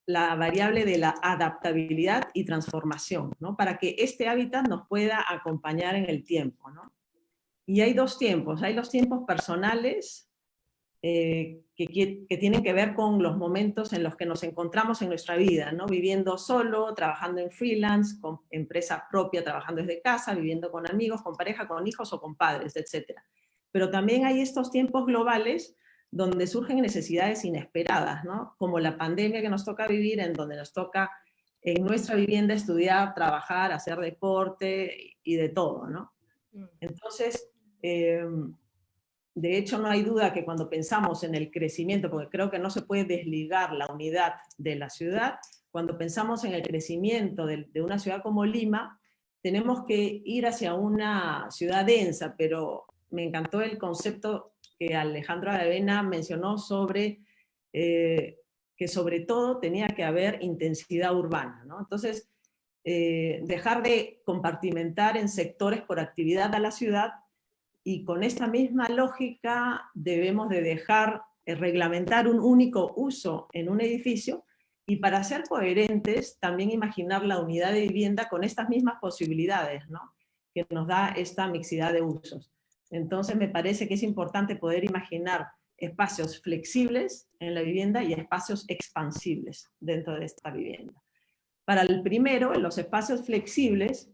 la variable de la adaptabilidad y transformación, ¿no? Para que este hábitat nos pueda acompañar en el tiempo, ¿no? Y hay dos tiempos, hay los tiempos personales que tienen que ver con los momentos en los que nos encontramos en nuestra vida, ¿no? Viviendo solo, trabajando en freelance, con empresa propia, trabajando desde casa, viviendo con amigos, con pareja, con hijos o con padres, etc. Pero también hay estos tiempos globales donde surgen necesidades inesperadas, ¿no? Como la pandemia que nos toca vivir, en donde nos toca en nuestra vivienda estudiar, trabajar, hacer deporte y de todo, ¿no? Entonces, de hecho, no hay duda que cuando pensamos en el crecimiento, porque creo que no se puede desligar la unidad de la ciudad, cuando pensamos en el crecimiento de una ciudad como Lima, tenemos que ir hacia una ciudad densa, pero me encantó el concepto que Alejandro Aravena mencionó sobre que sobre todo tenía que haber intensidad urbana, ¿no? Entonces, dejar de compartimentar en sectores por actividad a la ciudad, y con esta misma lógica debemos de dejar reglamentar un único uso en un edificio, y para ser coherentes también imaginar la unidad de vivienda con estas mismas posibilidades, ¿no?, que nos da esta mixidad de usos. Entonces me parece que es importante poder imaginar espacios flexibles en la vivienda y espacios expansibles dentro de esta vivienda. Para el primero, en los espacios flexibles,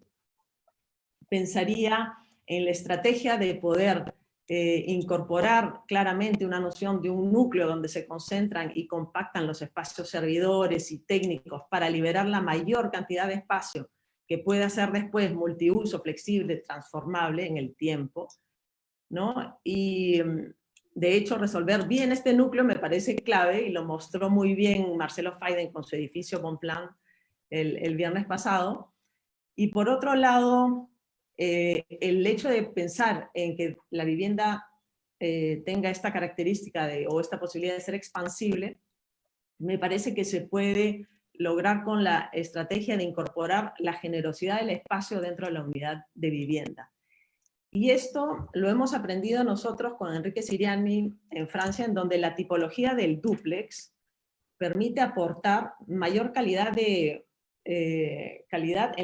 pensaría en la estrategia de poder incorporar claramente una noción de un núcleo donde se concentran y compactan los espacios servidores y técnicos para liberar la mayor cantidad de espacio que pueda ser después multiuso, flexible, transformable en el tiempo, ¿no? Y de hecho resolver bien este núcleo me parece clave, y lo mostró muy bien Marcelo Faiden con su edificio Bonplan el viernes pasado. Y por otro lado, el hecho de pensar en que la vivienda tenga esta característica o esta posibilidad de ser expansible, me parece que se puede lograr con la estrategia de incorporar la generosidad del espacio dentro de la unidad de vivienda. Y esto lo hemos aprendido nosotros con Enrique Siriani en Francia, en donde la tipología del dúplex permite aportar mayor calidad en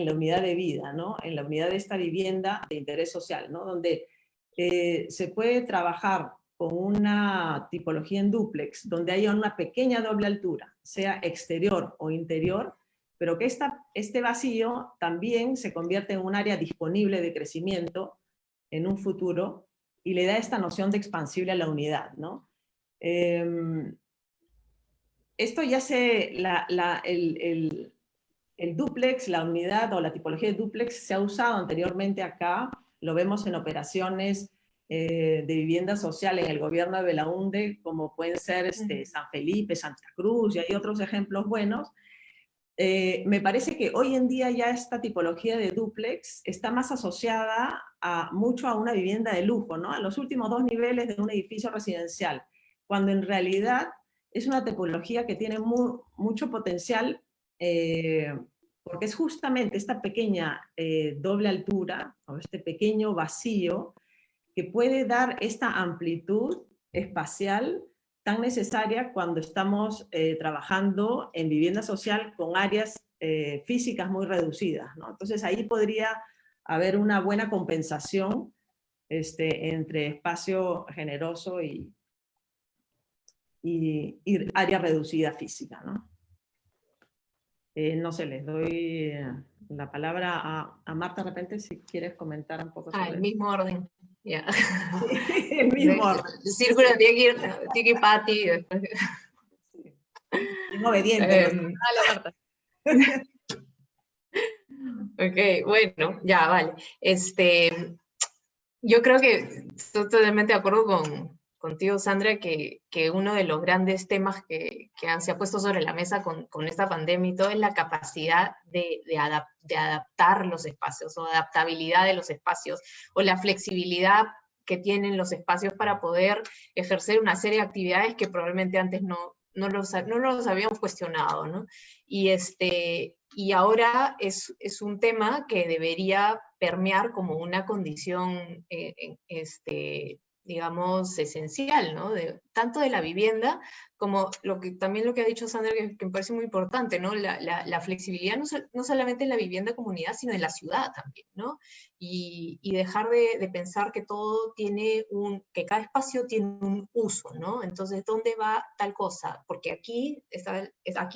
la unidad de vida, ¿no?, en la unidad de esta vivienda de interés social, ¿no?, donde se puede trabajar con una tipología en dúplex, donde haya una pequeña doble altura, sea exterior o interior, pero que este vacío también se convierte en un área disponible de crecimiento en un futuro, y le da esta noción de expansible a la unidad, ¿no? Esto ya el dúplex, la unidad o la tipología de dúplex se ha usado anteriormente acá, lo vemos en operaciones de vivienda social en el gobierno de Belaúnde, como pueden ser San Felipe, Santa Cruz, y hay otros ejemplos buenos. Me parece que hoy en día ya esta tipología de dúplex está más asociada mucho a una vivienda de lujo, ¿no?, a los últimos 2 niveles de un edificio residencial, cuando en realidad es una tipología que tiene mucho potencial, porque es justamente esta pequeña doble altura, o este pequeño vacío, que puede dar esta amplitud espacial tan necesaria cuando estamos trabajando en vivienda social con áreas físicas muy reducidas, ¿no? Entonces ahí podría haber una buena compensación entre espacio generoso y área reducida física, ¿no? No sé, les doy la palabra a Marta de repente, si quieres comentar un poco sobre el mismo orden. Ya. El mismo orden. El círculo Tiki Pati. Bien obediente. Dale, Marta. Ok, bueno, ya, vale. Yo creo que estoy totalmente de acuerdo contigo, Sandra, que uno de los grandes temas que se ha puesto sobre la mesa con esta pandemia y todo es la capacidad de adaptar los espacios, o adaptabilidad de los espacios, o la flexibilidad que tienen los espacios para poder ejercer una serie de actividades que probablemente antes no los habíamos cuestionado, ¿no? Y ahora es un tema que debería permear como una condición, digamos, esencial, ¿no? Tanto de la vivienda como también lo que ha dicho Sandra, que me parece muy importante, ¿no? La flexibilidad no solamente en la vivienda comunidad, sino en la ciudad también, ¿no? Y dejar de pensar que todo que cada espacio tiene un uso, ¿no? Entonces, ¿dónde va tal cosa? Porque aquí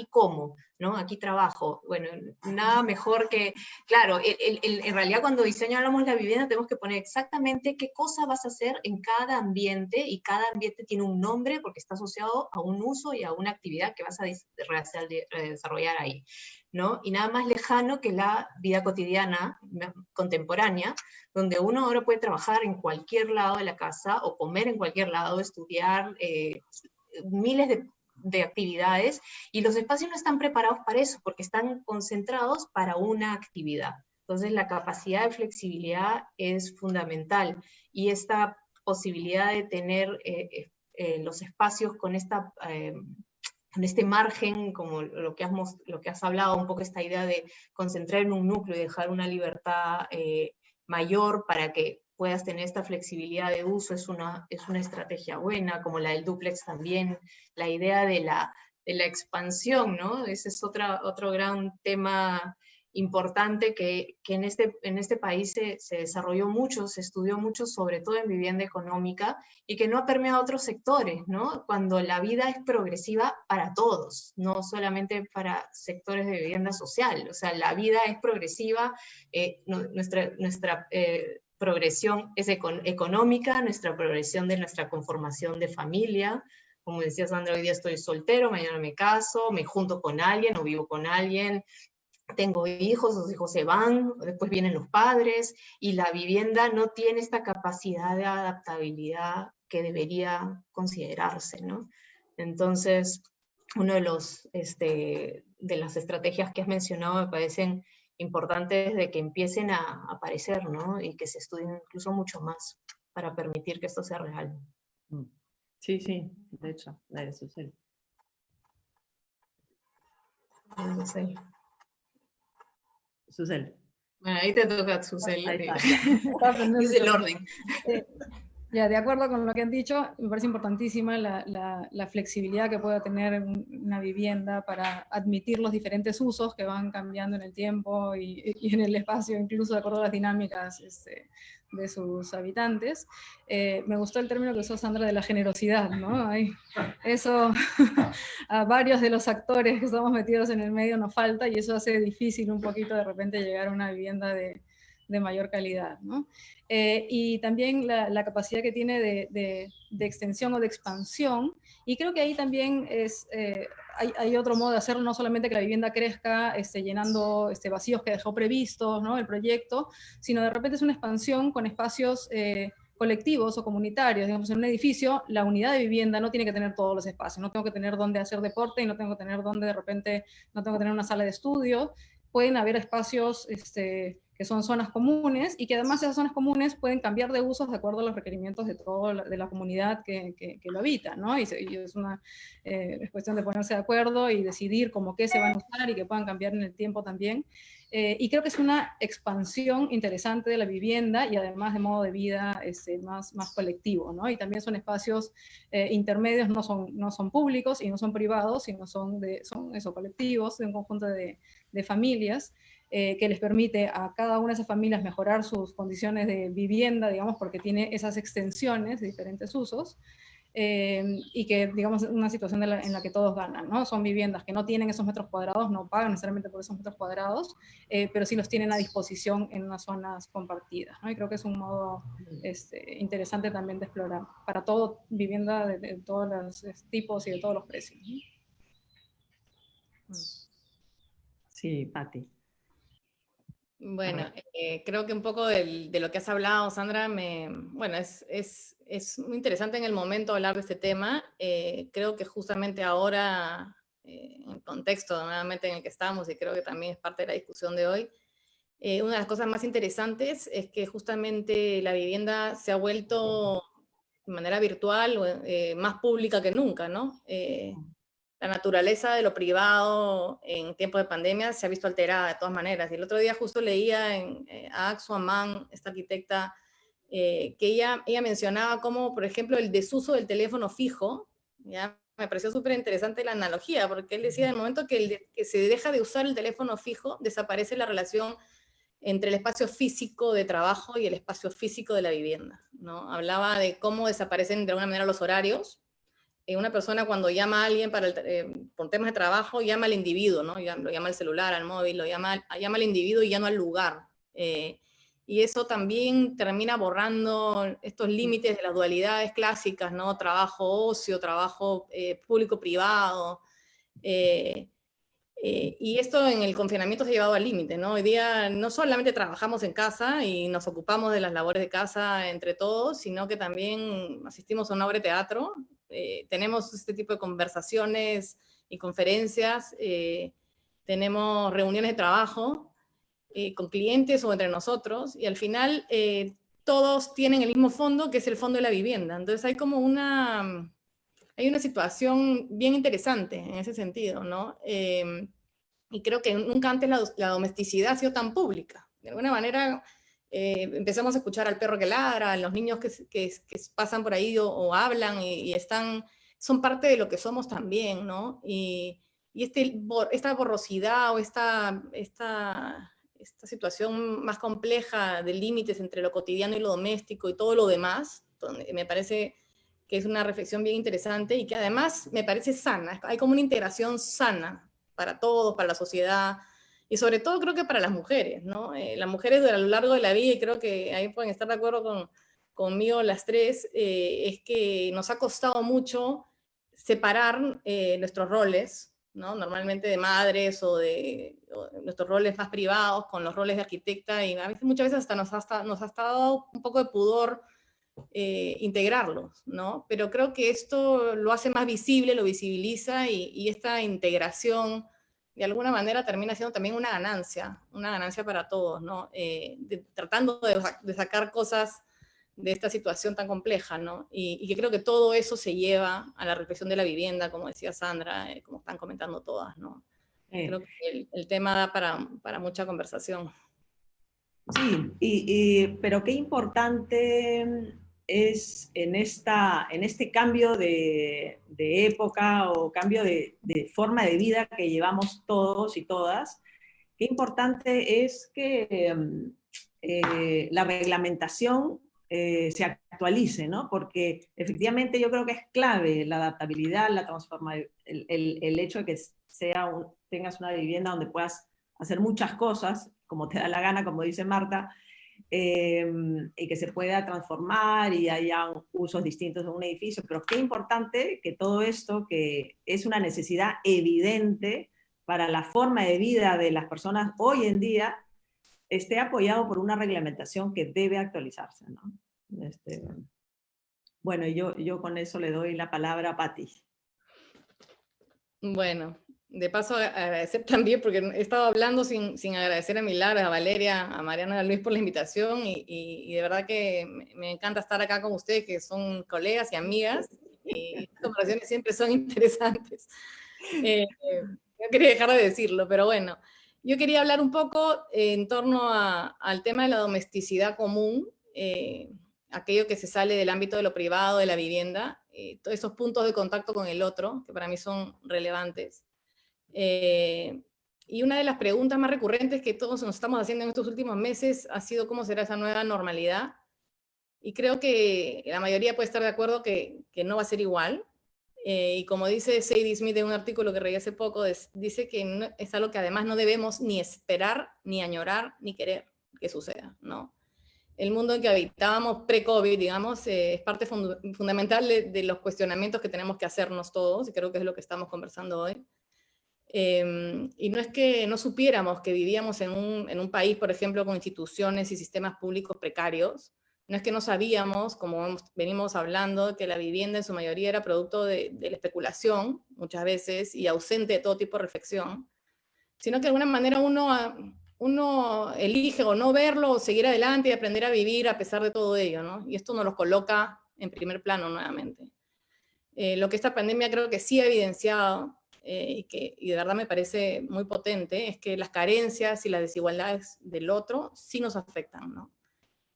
como, ¿no? Aquí trabajo. Bueno, nada mejor que, claro, en realidad cuando diseñamos la vivienda tenemos que poner exactamente qué cosa vas a hacer en cada ambiente, y cada ambiente tiene un nombre porque está asociado a un uso y a una actividad que vas a desarrollar ahí. ¿no? Y nada más lejano que la vida cotidiana, contemporánea, donde uno ahora puede trabajar en cualquier lado de la casa, o comer en cualquier lado, estudiar, miles de actividades, y los espacios no están preparados para eso, porque están concentrados para una actividad. Entonces la capacidad de flexibilidad es fundamental, y esta posibilidad de tener los espacios con esta... en este margen, como lo que has hablado, un poco esta idea de concentrar en un núcleo y dejar una libertad mayor para que puedas tener esta flexibilidad de uso, es una estrategia buena, como la del dúplex también, la idea de la expansión, ¿no? Ese es otro gran tema importante que en este país se desarrolló mucho, se estudió mucho, sobre todo en vivienda económica, y que no ha permeado a otros sectores, ¿no? Cuando la vida es progresiva para todos, no solamente para sectores de vivienda social, o sea, la vida es progresiva, nuestra progresión es económica, nuestra progresión de nuestra conformación de familia. Como decía Sandra, hoy día estoy soltero, mañana me caso, me junto con alguien o vivo con alguien, tengo hijos, los hijos se van, después vienen los padres, y la vivienda no tiene esta capacidad de adaptabilidad que debería considerarse, ¿no? Entonces, uno de las estrategias que has mencionado me parecen importantes de que empiecen a aparecer, ¿no? Y que se estudien incluso mucho más para permitir que esto sea real. Sí, sí, de hecho, la de Susel. Susel. Bueno, ahí te toca, Susel. Ahí está, Dice el orden. Ya, de acuerdo con lo que han dicho, me parece importantísima la flexibilidad que pueda tener una vivienda para admitir los diferentes usos que van cambiando en el tiempo y en el espacio, incluso de acuerdo a las dinámicas de sus habitantes. Me gustó el término que usó Sandra de la generosidad, ¿no? Eso a varios de los actores que estamos metidos en el medio nos falta, y eso hace difícil un poquito de repente llegar a una vivienda de mayor calidad, ¿no? Y también la capacidad que tiene de extensión o de expansión, y creo que ahí también hay otro modo de hacerlo, no solamente que la vivienda crezca llenando vacíos que dejó previstos, ¿no? El proyecto, sino de repente es una expansión con espacios colectivos o comunitarios. Digamos, en un edificio, la unidad de vivienda no tiene que tener todos los espacios, no tengo que tener dónde hacer deporte, y no tengo que tener dónde de repente, no tengo que tener una sala de estudio. Pueden haber espacios que son zonas comunes, y que además esas zonas comunes pueden cambiar de usos de acuerdo a los requerimientos de la comunidad que lo habita, ¿no? Y es cuestión de ponerse de acuerdo y decidir cómo qué se van a usar y que puedan cambiar en el tiempo también. Y creo que es una expansión interesante de la vivienda, y además de modo de vida más colectivo, ¿no? Y también son espacios intermedios, no son públicos y no son privados, sino son colectivos, de un conjunto de familias, que les permite a cada una de esas familias mejorar sus condiciones de vivienda, digamos, porque tiene esas extensiones de diferentes usos, y que, digamos, es una situación en la que todos ganan, ¿no? Son viviendas que no tienen esos metros cuadrados, no pagan necesariamente por esos metros cuadrados, pero sí los tienen a disposición en unas zonas compartidas, ¿no? Y creo que es un modo interesante también de explorar para todo vivienda de todos los tipos y de todos los precios, ¿no? Sí, Patti. Bueno, creo que un poco de lo que has hablado, Sandra, bueno, es muy interesante en el momento hablar de este tema. Creo que justamente ahora, en el contexto nuevamente en el que estamos, y creo que también es parte de la discusión de hoy, una de las cosas más interesantes es que justamente la vivienda se ha vuelto de manera virtual más pública que nunca, ¿no? La naturaleza de lo privado en tiempos de pandemia se ha visto alterada de todas maneras. Y el otro día justo leía a Aksu Aman, esta arquitecta, que ella mencionaba cómo, por ejemplo, el desuso del teléfono fijo, ¿ya? Me pareció súper interesante la analogía, porque él decía, en el momento que se deja de usar el teléfono fijo, desaparece la relación entre el espacio físico de trabajo y el espacio físico de la vivienda, ¿no? Hablaba de cómo desaparecen de alguna manera los horarios. Una persona cuando llama a alguien por temas de trabajo, llama al individuo, ¿no? Lo llama al celular, al móvil, llama al individuo y ya no al lugar. Y eso también termina borrando estos límites de las dualidades clásicas, ¿no? Trabajo-ocio, trabajo público-privado. Y esto en el confinamiento se ha llevado al límite, ¿no? Hoy día no solamente trabajamos en casa y nos ocupamos de las labores de casa entre todos, sino que también asistimos a una obra de teatro, tenemos este tipo de conversaciones y conferencias, tenemos reuniones de trabajo con clientes o entre nosotros, y al final todos tienen el mismo fondo, que es el fondo de la vivienda. Entonces hay como hay una situación bien interesante en ese sentido, ¿no? Y creo que nunca antes la domesticidad ha sido tan pública. De alguna manera empezamos a escuchar al perro que ladra, a los niños que pasan por ahí o hablan y son parte de lo que somos también, ¿no? Y esta borrosidad o esta situación más compleja de límites entre lo cotidiano y lo doméstico y todo lo demás, donde me parece que es una reflexión bien interesante y que además me parece sana. Hay como una integración sana para todos, para la sociedad, y sobre todo creo que para las mujeres, ¿no? Las mujeres a lo largo de la vida, y creo que ahí pueden estar de acuerdo conmigo las tres, es que nos ha costado mucho separar nuestros roles, ¿no? Normalmente de madres o de nuestros roles más privados con los roles de arquitecta, y muchas veces hasta nos ha dado un poco de pudor integrarlos, ¿no? Pero creo que esto lo hace más visible, lo visibiliza, y esta integración de alguna manera termina siendo también una ganancia para todos, ¿no? Tratando de sacar cosas de esta situación tan compleja, ¿no? Y que creo que todo eso se lleva a la reflexión de la vivienda, como decía Sandra, como están comentando todas, ¿no? Creo que el tema da para mucha conversación. Sí, pero qué importante es en este cambio de época o cambio de forma de vida que llevamos todos y todas, qué importante es que la reglamentación se actualice, ¿no? Porque efectivamente yo creo que es clave la adaptabilidad, la transformación, el hecho de que tengas una vivienda donde puedas hacer muchas cosas, como te da la gana, como dice Marta, y que se pueda transformar y haya usos distintos en un edificio. Pero qué importante que todo esto, que es una necesidad evidente para la forma de vida de las personas hoy en día, esté apoyado por una reglamentación que debe actualizarse, ¿no? Bueno, yo con eso le doy la palabra a Patti. Bueno, de paso agradecer también, porque he estado hablando sin agradecer a Milagros, a Valeria, a Mariana y a Luis por la invitación, y de verdad que me encanta estar acá con ustedes, que son colegas y amigas, y estas conversaciones siempre son interesantes. No quería dejar de decirlo, pero bueno, yo quería hablar un poco en torno al tema de la domesticidad común, aquello que se sale del ámbito de lo privado, de la vivienda, todos esos puntos de contacto con el otro, que para mí son relevantes. Y una de las preguntas más recurrentes que todos nos estamos haciendo en estos últimos meses ha sido cómo será esa nueva normalidad. Y creo que la mayoría puede estar de acuerdo que no va a ser igual. Y como dice Sadie Smith en un artículo que leí hace poco, dice que es algo que además no debemos ni esperar, ni añorar, ni querer que suceda, ¿no? El mundo en que habitábamos pre-COVID, digamos, es parte fundamental de los cuestionamientos que tenemos que hacernos todos, y creo que es lo que estamos conversando hoy. Y no es que no supiéramos que vivíamos en un país, por ejemplo, con instituciones y sistemas públicos precarios. No es que no sabíamos, como venimos hablando, que la vivienda en su mayoría era producto de la especulación, muchas veces, y ausente de todo tipo de reflexión, sino que de alguna manera uno elige o no verlo, o seguir adelante y aprender a vivir a pesar de todo ello, ¿no? Y esto nos lo coloca en primer plano nuevamente. Lo que esta pandemia creo que sí ha evidenciado, y de verdad me parece muy potente, es que las carencias y las desigualdades del otro sí nos afectan, ¿no?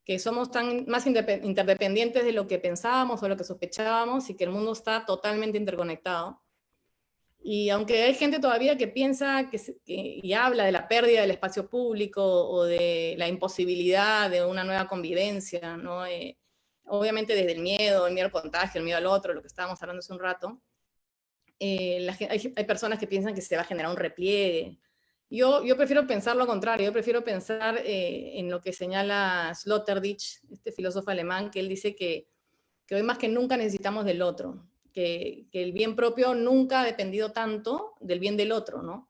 Que somos más interdependientes de lo que pensábamos o lo que sospechábamos, y que el mundo está totalmente interconectado. Y aunque hay gente todavía que piensa y habla de la pérdida del espacio público o de la imposibilidad de una nueva convivencia, ¿no? Obviamente desde el miedo al contagio, el miedo al otro, lo que estábamos hablando hace un rato, hay personas que piensan que se va a generar un repliegue. Yo prefiero pensar lo contrario, yo prefiero pensar en lo que señala Sloterdijk, este filósofo alemán, que él dice que hoy más que nunca necesitamos del otro, que el bien propio nunca ha dependido tanto del bien del otro, ¿no?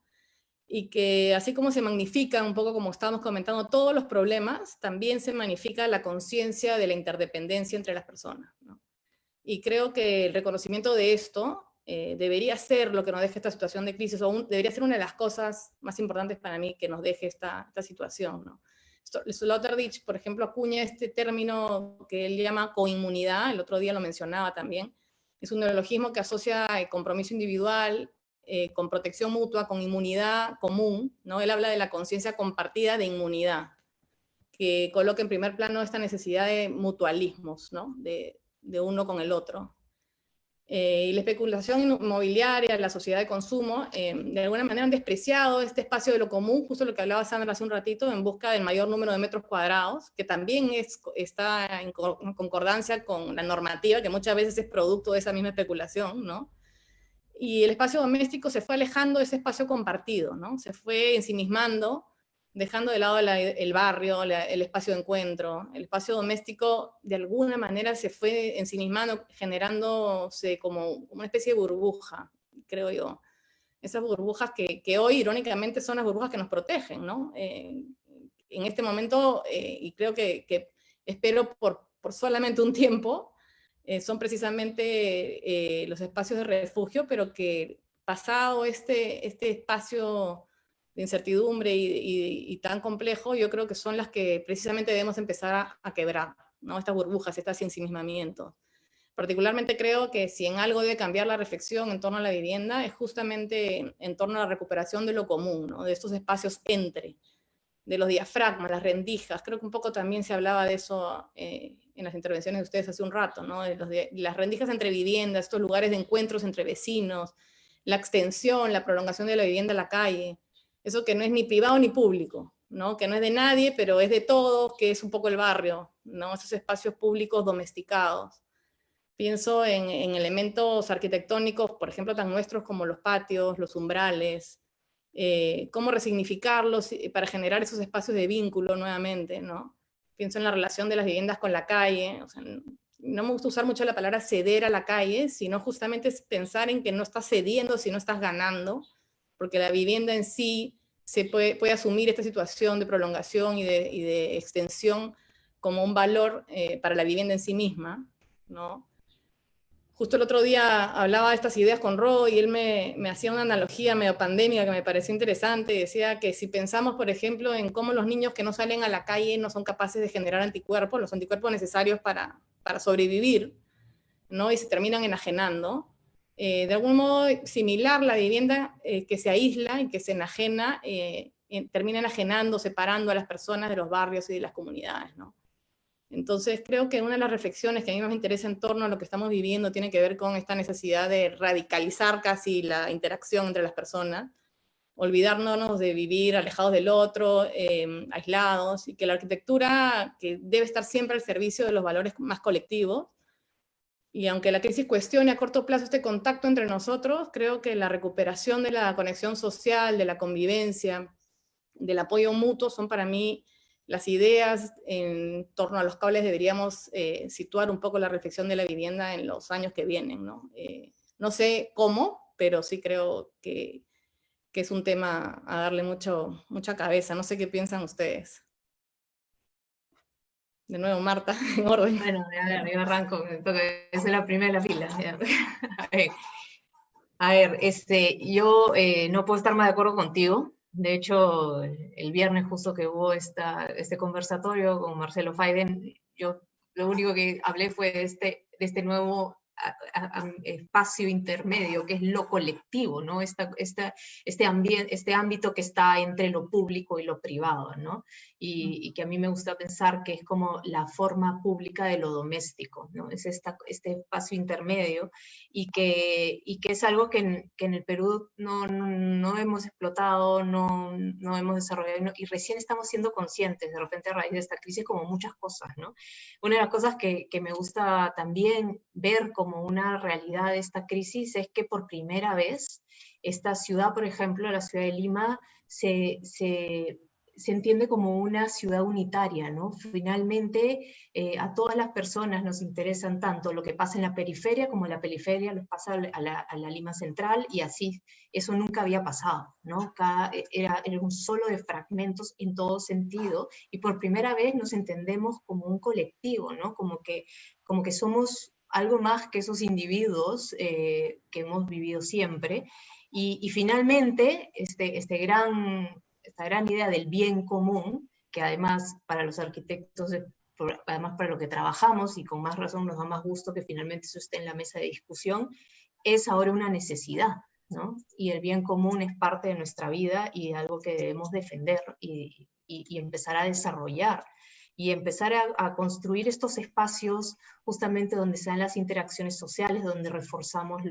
y que así como se magnifican, un poco como estábamos comentando, todos los problemas, también se magnifica la conciencia de la interdependencia entre las personas, ¿no? Y creo que el reconocimiento de esto debería ser lo que nos deje esta situación de crisis, o debería ser una de las cosas más importantes para mí que nos deje esta situación, ¿no? Sloterdijk, por ejemplo, acuña este término que él llama coinmunidad, el otro día lo mencionaba también, es un neologismo que asocia el compromiso individual con protección mutua, con inmunidad común, ¿no? Él habla de la conciencia compartida de inmunidad, que coloca en primer plano esta necesidad de mutualismos, ¿no? De uno con el otro. Y la especulación inmobiliaria, la sociedad de consumo, de alguna manera han despreciado este espacio de lo común, justo lo que hablaba Sandra hace un ratito, en busca del mayor número de metros cuadrados, que también está en concordancia con la normativa, que muchas veces es producto de esa misma especulación, ¿no? Y el espacio doméstico se fue alejando de ese espacio compartido, ¿no? Se fue ensimismando, dejando de lado el barrio, el espacio de encuentro. El espacio doméstico, de alguna manera, se fue ensimismando, generándose como una especie de burbuja, creo yo. Esas burbujas que hoy, irónicamente, son las burbujas que nos protegen, ¿no? En este momento, y creo que espero por solamente un tiempo, son precisamente los espacios de refugio, pero que pasado este espacio de incertidumbre y tan complejo, yo creo que son las que precisamente debemos empezar a quebrar, ¿no? Estas burbujas, estos ensimismamientos. Particularmente creo que si en algo debe cambiar la reflexión en torno a la vivienda, es justamente en torno a la recuperación de lo común, ¿no? De estos espacios de los diafragmas, las rendijas. Creo que un poco también se hablaba de eso en las intervenciones de ustedes hace un rato, ¿no? Las rendijas entre viviendas, estos lugares de encuentros entre vecinos, la extensión, la prolongación de la vivienda a la calle, eso que no es ni privado ni público, ¿no? Que no es de nadie, pero es de todos, que es un poco el barrio, ¿no? Esos espacios públicos domesticados. Pienso en elementos arquitectónicos, por ejemplo, tan nuestros como los patios, los umbrales, cómo resignificarlos para generar esos espacios de vínculo nuevamente, ¿no? Pienso en la relación de las viviendas con la calle, o sea, no me gusta usar mucho la palabra ceder a la calle, sino justamente es pensar en que no estás cediendo, sino estás ganando, porque la vivienda en sí se puede asumir esta situación de prolongación y de extensión como un valor para la vivienda en sí misma, ¿no? Justo el otro día hablaba de estas ideas con Ro y él me hacía una analogía medio pandémica que me pareció interesante. Decía que si pensamos, por ejemplo, en cómo los niños que no salen a la calle no son capaces de generar anticuerpos, los anticuerpos necesarios para sobrevivir, ¿no? Y se terminan enajenando. De algún modo similar, la vivienda que se aísla y que se enajena, termina enajenando, separando a las personas de los barrios y de las comunidades, ¿no? Entonces creo que una de las reflexiones que a mí más me interesa en torno a lo que estamos viviendo tiene que ver con esta necesidad de radicalizar casi la interacción entre las personas, olvidándonos de vivir alejados del otro, aislados, y que la arquitectura, que debe estar siempre al servicio de los valores más colectivos, y aunque la crisis cuestione a corto plazo este contacto entre nosotros, creo que la recuperación de la conexión social, de la convivencia, del apoyo mutuo son para mí las ideas en torno a los cuales deberíamos situar un poco la reflexión de la vivienda en los años que vienen, ¿no? No sé cómo, pero sí creo que es un tema a darle mucha cabeza. No sé qué piensan ustedes. De nuevo, Marta, en orden. Bueno, a ver, yo arranco, me toca ser la primera de la fila. A ver, yo no puedo estar más de acuerdo contigo. De hecho, el viernes justo que hubo este conversatorio con Marcelo Faiden, yo lo único que hablé fue de este nuevo espacio intermedio, que es lo colectivo, ¿no? Este ámbito que está entre lo público y lo privado, ¿no? Y que a mí me gusta pensar que es como la forma pública de lo doméstico, ¿no? Es este espacio intermedio y que es algo que en el Perú no hemos explotado, no hemos desarrollado, y recién estamos siendo conscientes, de repente a raíz de esta crisis, como muchas cosas, ¿no? Una de las cosas que me gusta también ver como una realidad de esta crisis es que por primera vez esta ciudad, por ejemplo, la ciudad de Lima, se se entiende como una ciudad unitaria, ¿no? Finalmente, a todas las personas nos interesan tanto lo que pasa en la periferia como la periferia les pasa a la Lima Central, y así, eso nunca había pasado, ¿no? Era un solo de fragmentos en todo sentido, y por primera vez nos entendemos como un colectivo, ¿no? Como que somos algo más que esos individuos que hemos vivido siempre, y finalmente, esta gran idea del bien común, que además para los arquitectos, además para lo que trabajamos, y con más razón nos da más gusto que finalmente eso esté en la mesa de discusión, es ahora una necesidad, ¿no? Y el bien común es parte de nuestra vida y algo que debemos defender y empezar a desarrollar, y empezar a construir estos espacios justamente donde se dan las interacciones sociales, donde reforzamos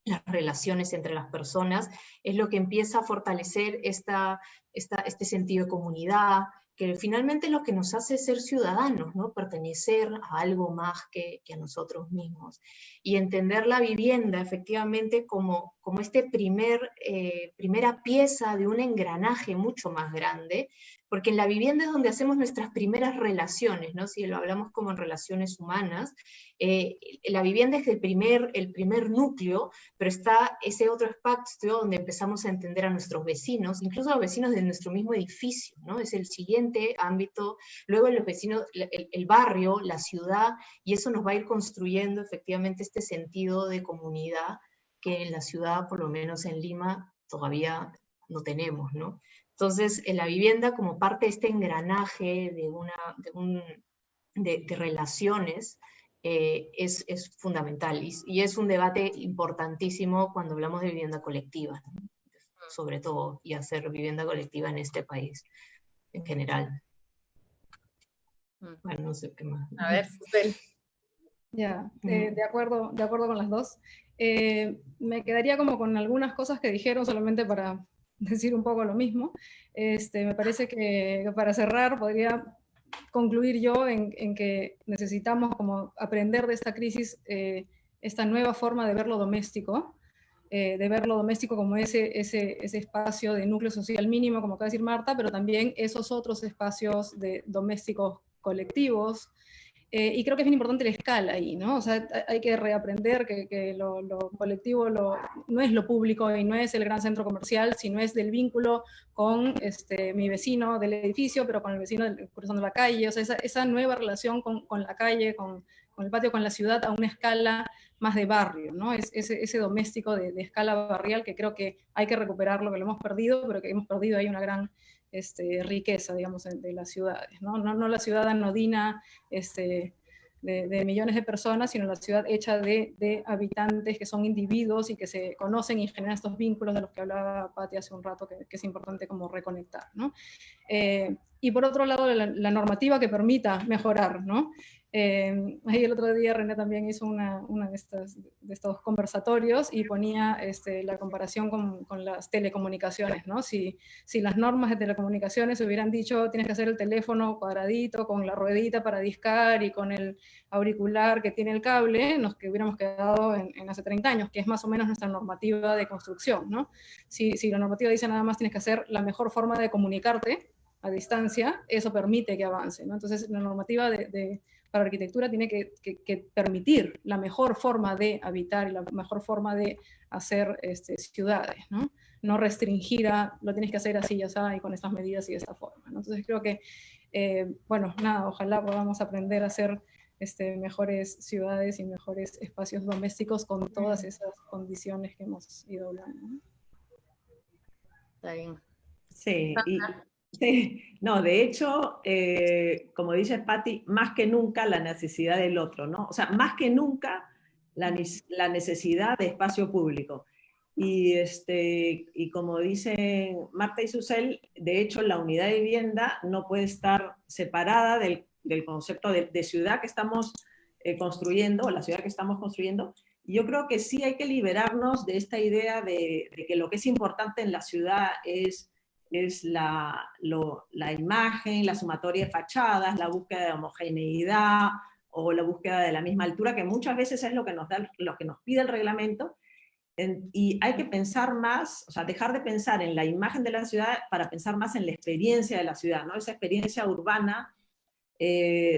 las relaciones entre las personas, es lo que empieza a fortalecer este sentido de comunidad, que finalmente es lo que nos hace ser ciudadanos, ¿no? Pertenecer a algo más que a nosotros mismos. Y entender la vivienda efectivamente como primera pieza de un engranaje mucho más grande, porque en la vivienda es donde hacemos nuestras primeras relaciones, ¿no? Si lo hablamos como en relaciones humanas, la vivienda es el primer núcleo, pero está ese otro espacio donde empezamos a entender a nuestros vecinos, incluso a los vecinos de nuestro mismo edificio, ¿no? Es el siguiente ámbito, luego los vecinos, el barrio, la ciudad, y eso nos va a ir construyendo efectivamente este sentido de comunidad que en la ciudad, por lo menos en Lima, todavía no tenemos, ¿no? Entonces, en la vivienda como parte de este engranaje de relaciones, es fundamental, y es un debate importantísimo cuando hablamos de vivienda colectiva, ¿no? Sobre todo, y hacer vivienda colectiva en este país en general. Bueno, no sé qué más. A ver, Susel. Ya, de acuerdo con las dos. Me quedaría como con algunas cosas que dijeron, solamente para decir un poco lo mismo. Me parece que para cerrar podría concluir yo en que necesitamos como aprender de esta crisis esta nueva forma de ver lo doméstico, como ese espacio de núcleo social mínimo, como acaba de decir Marta, pero también esos otros espacios de domésticos colectivos. Y creo que es bien importante la escala ahí, ¿no? O sea, hay que reaprender que lo colectivo no es lo público y no es el gran centro comercial, sino es del vínculo con mi vecino del edificio, pero con el vecino cruzando la calle. O sea, esa nueva relación con la calle, con el patio, con la ciudad, a una escala más de barrio, ¿no? Ese doméstico de escala barrial, que creo que hay que recuperarlo, que lo hemos perdido, pero que hemos perdido ahí una gran riqueza, digamos, de las ciudades, ¿no? No la ciudad anodina de millones de personas, sino la ciudad hecha de habitantes que son individuos y que se conocen y generan estos vínculos de los que hablaba Pati hace un rato, que es importante como reconectar, ¿no? Y por otro lado, la normativa que permita mejorar, ¿no? Ahí el otro día René también hizo una de estos conversatorios y ponía la comparación con las telecomunicaciones, ¿no? Si las normas de telecomunicaciones hubieran dicho tienes que hacer el teléfono cuadradito con la ruedita para discar y con el auricular que tiene el cable, nos que hubiéramos quedado en hace 30 años, que es más o menos nuestra normativa de construcción, ¿no? Si la normativa dice nada más tienes que hacer la mejor forma de comunicarte a distancia, eso permite que avance, ¿no? Entonces la normativa para arquitectura tiene que permitir la mejor forma de habitar y la mejor forma de hacer ciudades, ¿no? No restringir lo tienes que hacer así, ya sabes, y con estas medidas y de esta forma, ¿no? Entonces creo que, bueno, nada, ojalá podamos aprender a hacer mejores ciudades y mejores espacios domésticos con todas esas condiciones que hemos ido hablando, ¿no? Está bien. Sí, sí, no, de hecho, como dice Patti, más que nunca la necesidad del otro, ¿no? O sea, más que nunca la necesidad de espacio público. Y como dicen Marta y Susel, de hecho la unidad de vivienda no puede estar separada del concepto de ciudad que estamos construyendo, o la ciudad que estamos construyendo. Y yo creo que sí hay que liberarnos de esta idea de que lo que es importante en la ciudad es la imagen, la sumatoria de fachadas, la búsqueda de homogeneidad o la búsqueda de la misma altura, que muchas veces es lo que nos pide el reglamento, Y hay que pensar más, o sea, dejar de pensar en la imagen de la ciudad para pensar más en la experiencia de la ciudad, ¿no? Esa experiencia urbana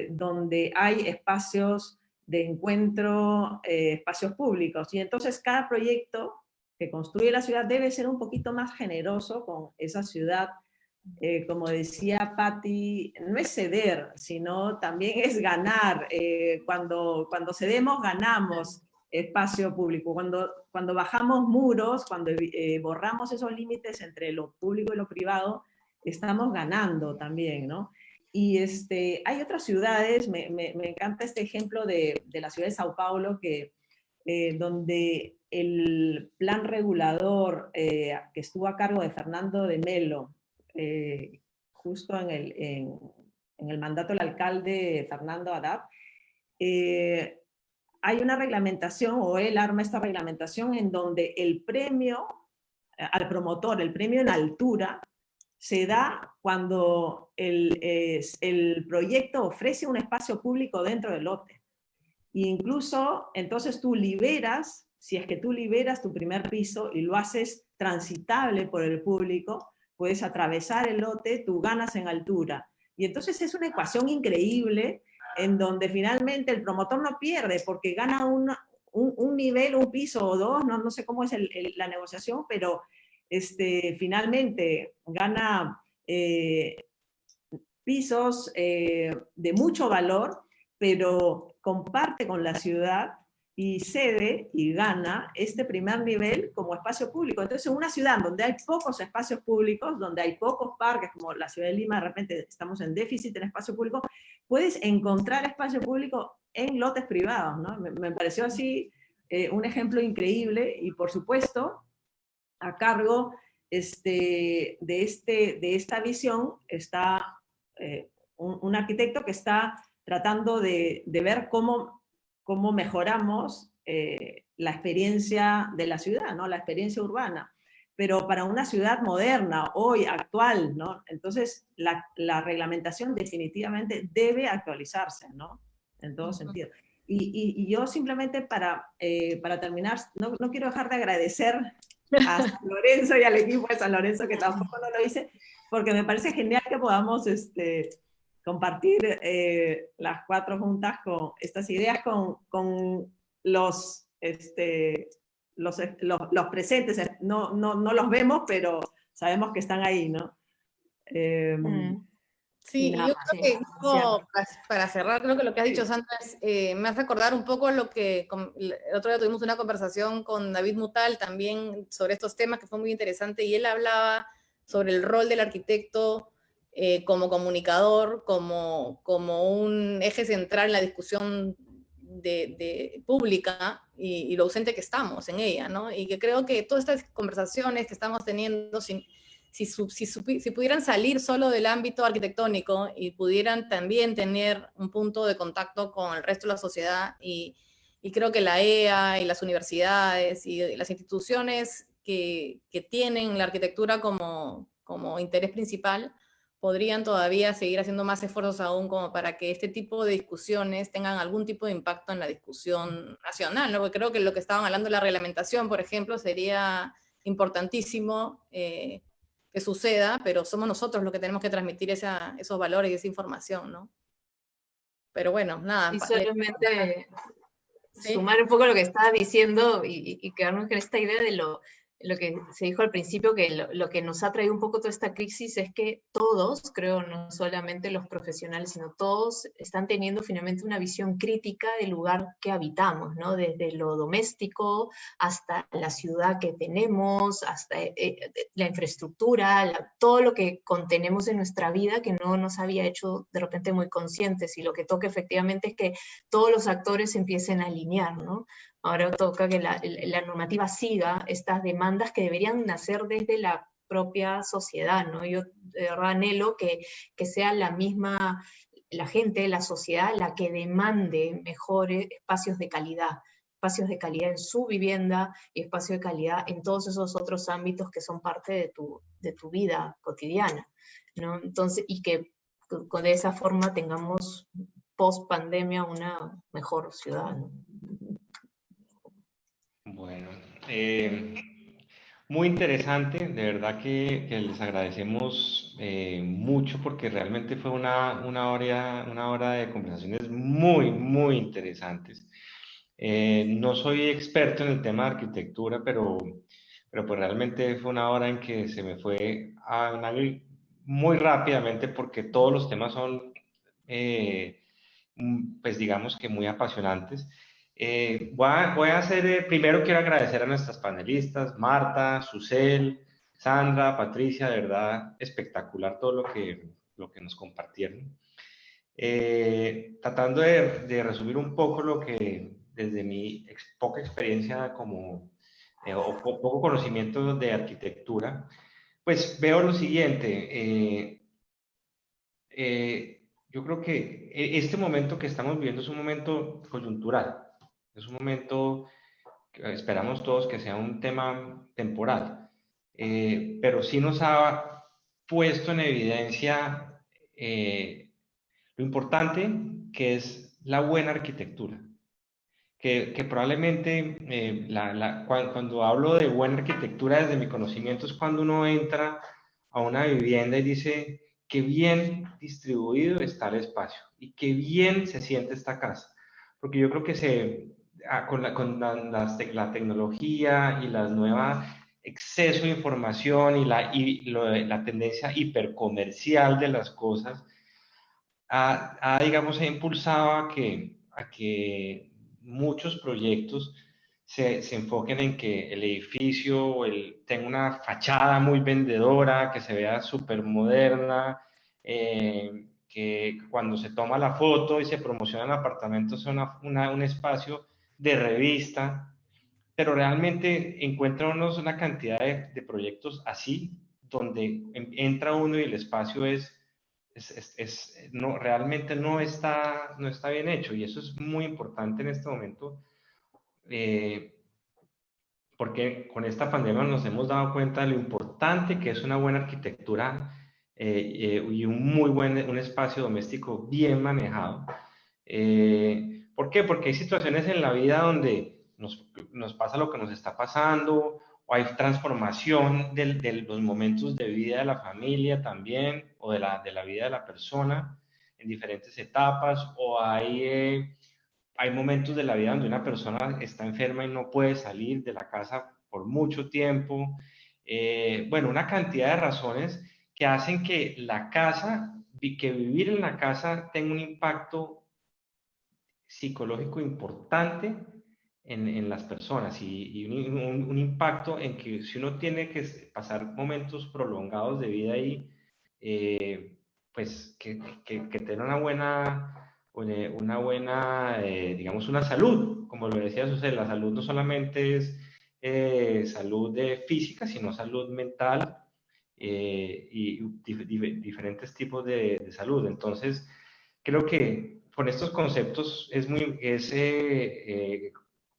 donde hay espacios de encuentro, espacios públicos. Y entonces cada proyecto que construye la ciudad debe ser un poquito más generoso con esa ciudad. Como decía Patti, no es ceder, sino también es ganar. Cuando cedemos, ganamos espacio público. Cuando bajamos muros, cuando borramos esos límites entre lo público y lo privado, estamos ganando también, ¿no? Y hay otras ciudades, me encanta este ejemplo de la ciudad de Sao Paulo, donde el plan regulador que estuvo a cargo de Fernando de Mello, justo en el mandato del alcalde Fernando Haddad, hay una reglamentación, o él arma esta reglamentación en donde el premio al promotor, el premio en altura, se da cuando el proyecto ofrece un espacio público dentro del lote. E incluso, entonces tú liberas, si es que tú liberas tu primer piso y lo haces transitable por el público, puedes atravesar el lote, tú ganas en altura. Y entonces es una ecuación increíble en donde finalmente el promotor no pierde porque gana un nivel, un piso o dos, no sé cómo es la negociación, pero finalmente gana pisos de mucho valor, pero comparte con la ciudad y cede y gana este primer nivel como espacio público. Entonces, en una ciudad donde hay pocos espacios públicos, donde hay pocos parques, como la ciudad de Lima, de repente estamos en déficit en espacio público, puedes encontrar espacio público en lotes privados, ¿no? Me pareció así un ejemplo increíble y, por supuesto, a cargo de esta visión está un arquitecto que está tratando de ver cómo mejoramos la experiencia de la ciudad, ¿no? La experiencia urbana, pero para una ciudad moderna, hoy, actual, ¿no? Entonces, la reglamentación definitivamente debe actualizarse, ¿no? En todo sentido. Y yo simplemente para terminar, no quiero dejar de agradecer a San Lorenzo y al equipo de San Lorenzo, que tampoco no lo hice, porque me parece genial que podamos compartir las cuatro juntas con estas ideas con los presentes. No los vemos, pero sabemos que están ahí, ¿no? Sí, y yo creo que para cerrar, creo que lo que has dicho, Sandra, me hace acordar un poco lo que el otro día tuvimos una conversación con David Mutal también sobre estos temas, que fue muy interesante, y él hablaba sobre el rol del arquitecto como comunicador, como un eje central en la discusión pública y lo ausente que estamos en ella, ¿no? Y que creo que todas estas conversaciones que estamos teniendo, si pudieran salir solo del ámbito arquitectónico y pudieran también tener un punto de contacto con el resto de la sociedad, y creo que la EA y las universidades y las instituciones que tienen la arquitectura como interés principal, podrían todavía seguir haciendo más esfuerzos aún como para que este tipo de discusiones tengan algún tipo de impacto en la discusión nacional, ¿no? Porque creo que lo que estaban hablando de la reglamentación, por ejemplo, sería importantísimo que suceda, pero somos nosotros los que tenemos que transmitir esos valores y esa información, ¿no? Pero bueno, nada. Y solamente sumar un poco lo que estabas diciendo y quedarnos con esta idea de lo que se dijo al principio, que lo que nos ha traído un poco toda esta crisis es que todos, creo, no solamente los profesionales, sino todos están teniendo finalmente una visión crítica del lugar que habitamos, ¿no? Desde lo doméstico hasta la ciudad que tenemos, hasta la infraestructura, todo lo que contenemos en nuestra vida que no nos había hecho de repente muy conscientes, y lo que toca efectivamente es que todos los actores empiecen a alinear, ¿no? Ahora toca que la normativa siga estas demandas que deberían nacer desde la propia sociedad, ¿no? Yo de verdad anhelo que sea la misma, la gente, la sociedad, la que demande mejores espacios de calidad en su vivienda y espacios de calidad en todos esos otros ámbitos que son parte de tu vida cotidiana, ¿no? Entonces, y que de esa forma tengamos post pandemia una mejor ciudad, ¿no? Bueno, Muy interesante, de verdad que les agradecemos mucho porque realmente fue una hora de conversaciones muy, muy interesantes. No soy experto en el tema de arquitectura, pero pues realmente fue una hora en que se me fue a muy rápidamente porque todos los temas son, pues digamos que muy apasionantes. Voy a hacer, primero quiero agradecer a nuestras panelistas, Marta, Susel, Sandra, Patricia, de verdad espectacular todo lo que nos compartieron. Tratando de resumir un poco lo que desde mi poca experiencia como, o poco conocimiento de arquitectura, pues veo lo siguiente. Yo creo que este momento que estamos viviendo es un momento coyuntural, es un momento que esperamos todos que sea un tema temporal, pero sí nos ha puesto en evidencia lo importante que es la buena arquitectura, que probablemente cuando hablo de buena arquitectura desde mi conocimiento es cuando uno entra a una vivienda y dice qué bien distribuido está el espacio y qué bien se siente esta casa. Porque yo creo que la tecnología y la nueva exceso de información la tendencia hipercomercial de las cosas, digamos, ha impulsado a que muchos proyectos se enfoquen en que el edificio tenga una fachada muy vendedora, que se vea súper moderna, que cuando se toma la foto y se promociona el apartamento sea un espacio de revista, pero realmente encuentra uno una cantidad de proyectos así, donde entra uno y el espacio no, realmente no está bien hecho, y eso es muy importante en este momento, eh, porque con esta pandemia nos hemos dado cuenta de lo importante que es una buena arquitectura y un espacio doméstico bien manejado. ¿Por qué? Porque hay situaciones en la vida donde nos pasa lo que nos está pasando, o hay transformación de los momentos de vida de la familia también, o de la vida de la persona en diferentes etapas, o hay momentos de la vida donde una persona está enferma y no puede salir de la casa por mucho tiempo. Bueno, una cantidad de razones que hacen que que vivir en la casa tenga un impacto psicológico importante en las personas y un impacto en que si uno tiene que pasar momentos prolongados de vida ahí, pues que tener una buena digamos, una salud, como lo decía Susana, la salud no solamente es salud física, sino salud mental y diferentes tipos de salud. Entonces, creo que con estos conceptos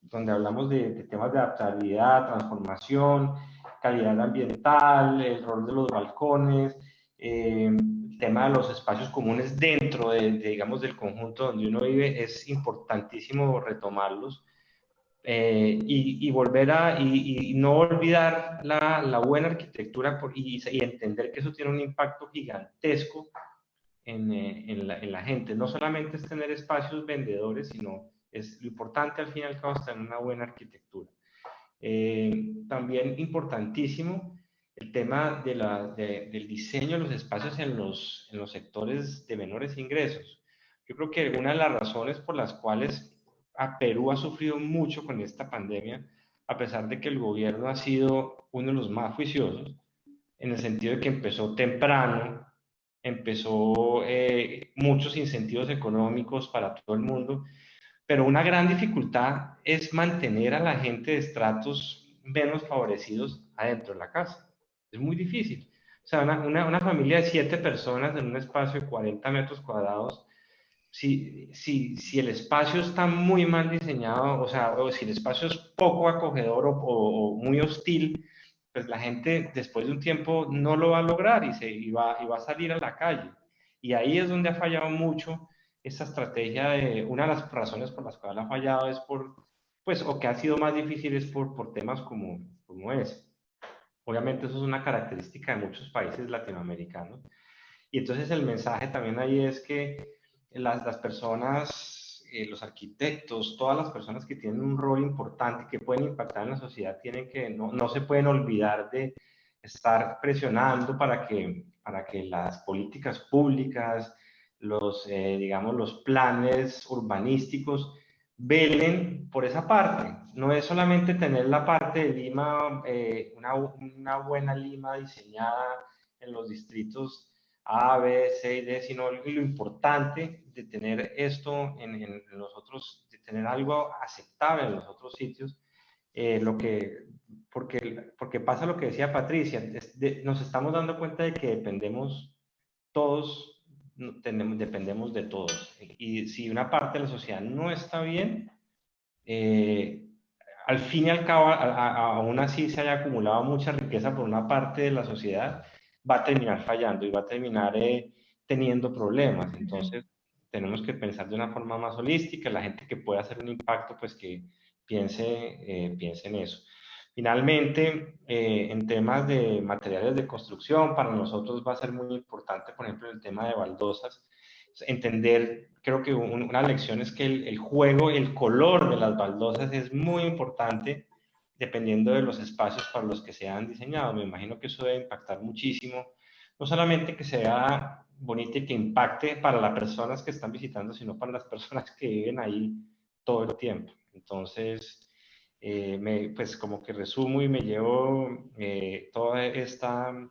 donde hablamos de temas de adaptabilidad, transformación, calidad ambiental, el rol de los balcones, el tema de los espacios comunes dentro digamos, del conjunto donde uno vive, es importantísimo retomarlos. Y no olvidar la buena arquitectura y entender que eso tiene un impacto gigantesco en la gente. No solamente es tener espacios vendedores, sino es lo importante al fin y al cabo es tener una buena arquitectura. También importantísimo el tema del diseño de los espacios en los sectores de menores ingresos. Yo creo que una de las razones por las cuales a Perú ha sufrido mucho con esta pandemia, a pesar de que el gobierno ha sido uno de los más juiciosos, en el sentido de que empezó temprano, empezó muchos incentivos económicos para todo el mundo, pero una gran dificultad es mantener a la gente de estratos menos favorecidos adentro de la casa. Es muy difícil. O sea, una familia de 7 personas en un espacio de 40 metros cuadrados, si el espacio está muy mal diseñado, o sea, o si el espacio es poco acogedor o muy hostil, pues la gente después de un tiempo no lo va a lograr y va a salir a la calle. Y ahí es donde ha fallado mucho esta estrategia una de las razones por las cuales ha fallado es pues, o que han sido más difíciles por temas como ese. Obviamente eso es una característica de muchos países latinoamericanos. Y entonces el mensaje también ahí es que las personas, los arquitectos, todas las personas que tienen un rol importante, que pueden impactar en la sociedad, tienen que, no se pueden olvidar de estar presionando para que las políticas públicas, digamos, los planes urbanísticos velen por esa parte. No es solamente tener la parte de Lima, una buena Lima diseñada en los distritos A, B, C y D, sino lo importante de tener esto en los otros, de tener algo aceptable en los otros sitios, porque pasa lo que decía Patricia, nos estamos dando cuenta de que dependemos todos, dependemos de todos. Y si una parte de la sociedad no está bien, al fin y al cabo, aún así se haya acumulado mucha riqueza por una parte de la sociedad, va a terminar fallando y va a terminar teniendo problemas. Entonces, tenemos que pensar de una forma más holística, la gente que pueda hacer un impacto, pues que piense en eso. Finalmente, en temas de materiales de construcción, para nosotros va a ser muy importante, por ejemplo, el tema de baldosas, entender, creo que una lección es que el juego, el color de las baldosas es muy importante dependiendo de los espacios para los que se han diseñado. Me imagino que eso debe impactar muchísimo, no solamente que sea bonito y que impacte para las personas que están visitando, sino para las personas que viven ahí todo el tiempo. Entonces, pues como que resumo y me llevo todos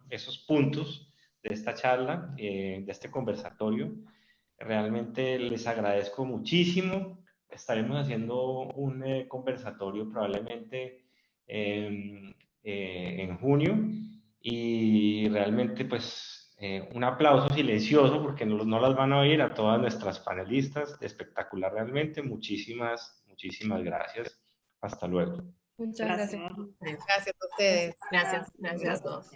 esos puntos de esta charla, de este conversatorio. Realmente les agradezco muchísimo. Estaremos haciendo un conversatorio probablemente en junio y realmente pues un aplauso silencioso porque no las van a oír a todas nuestras panelistas. Espectacular realmente. Muchísimas gracias. Hasta luego. Muchas gracias. Gracias a ustedes. Gracias a todos.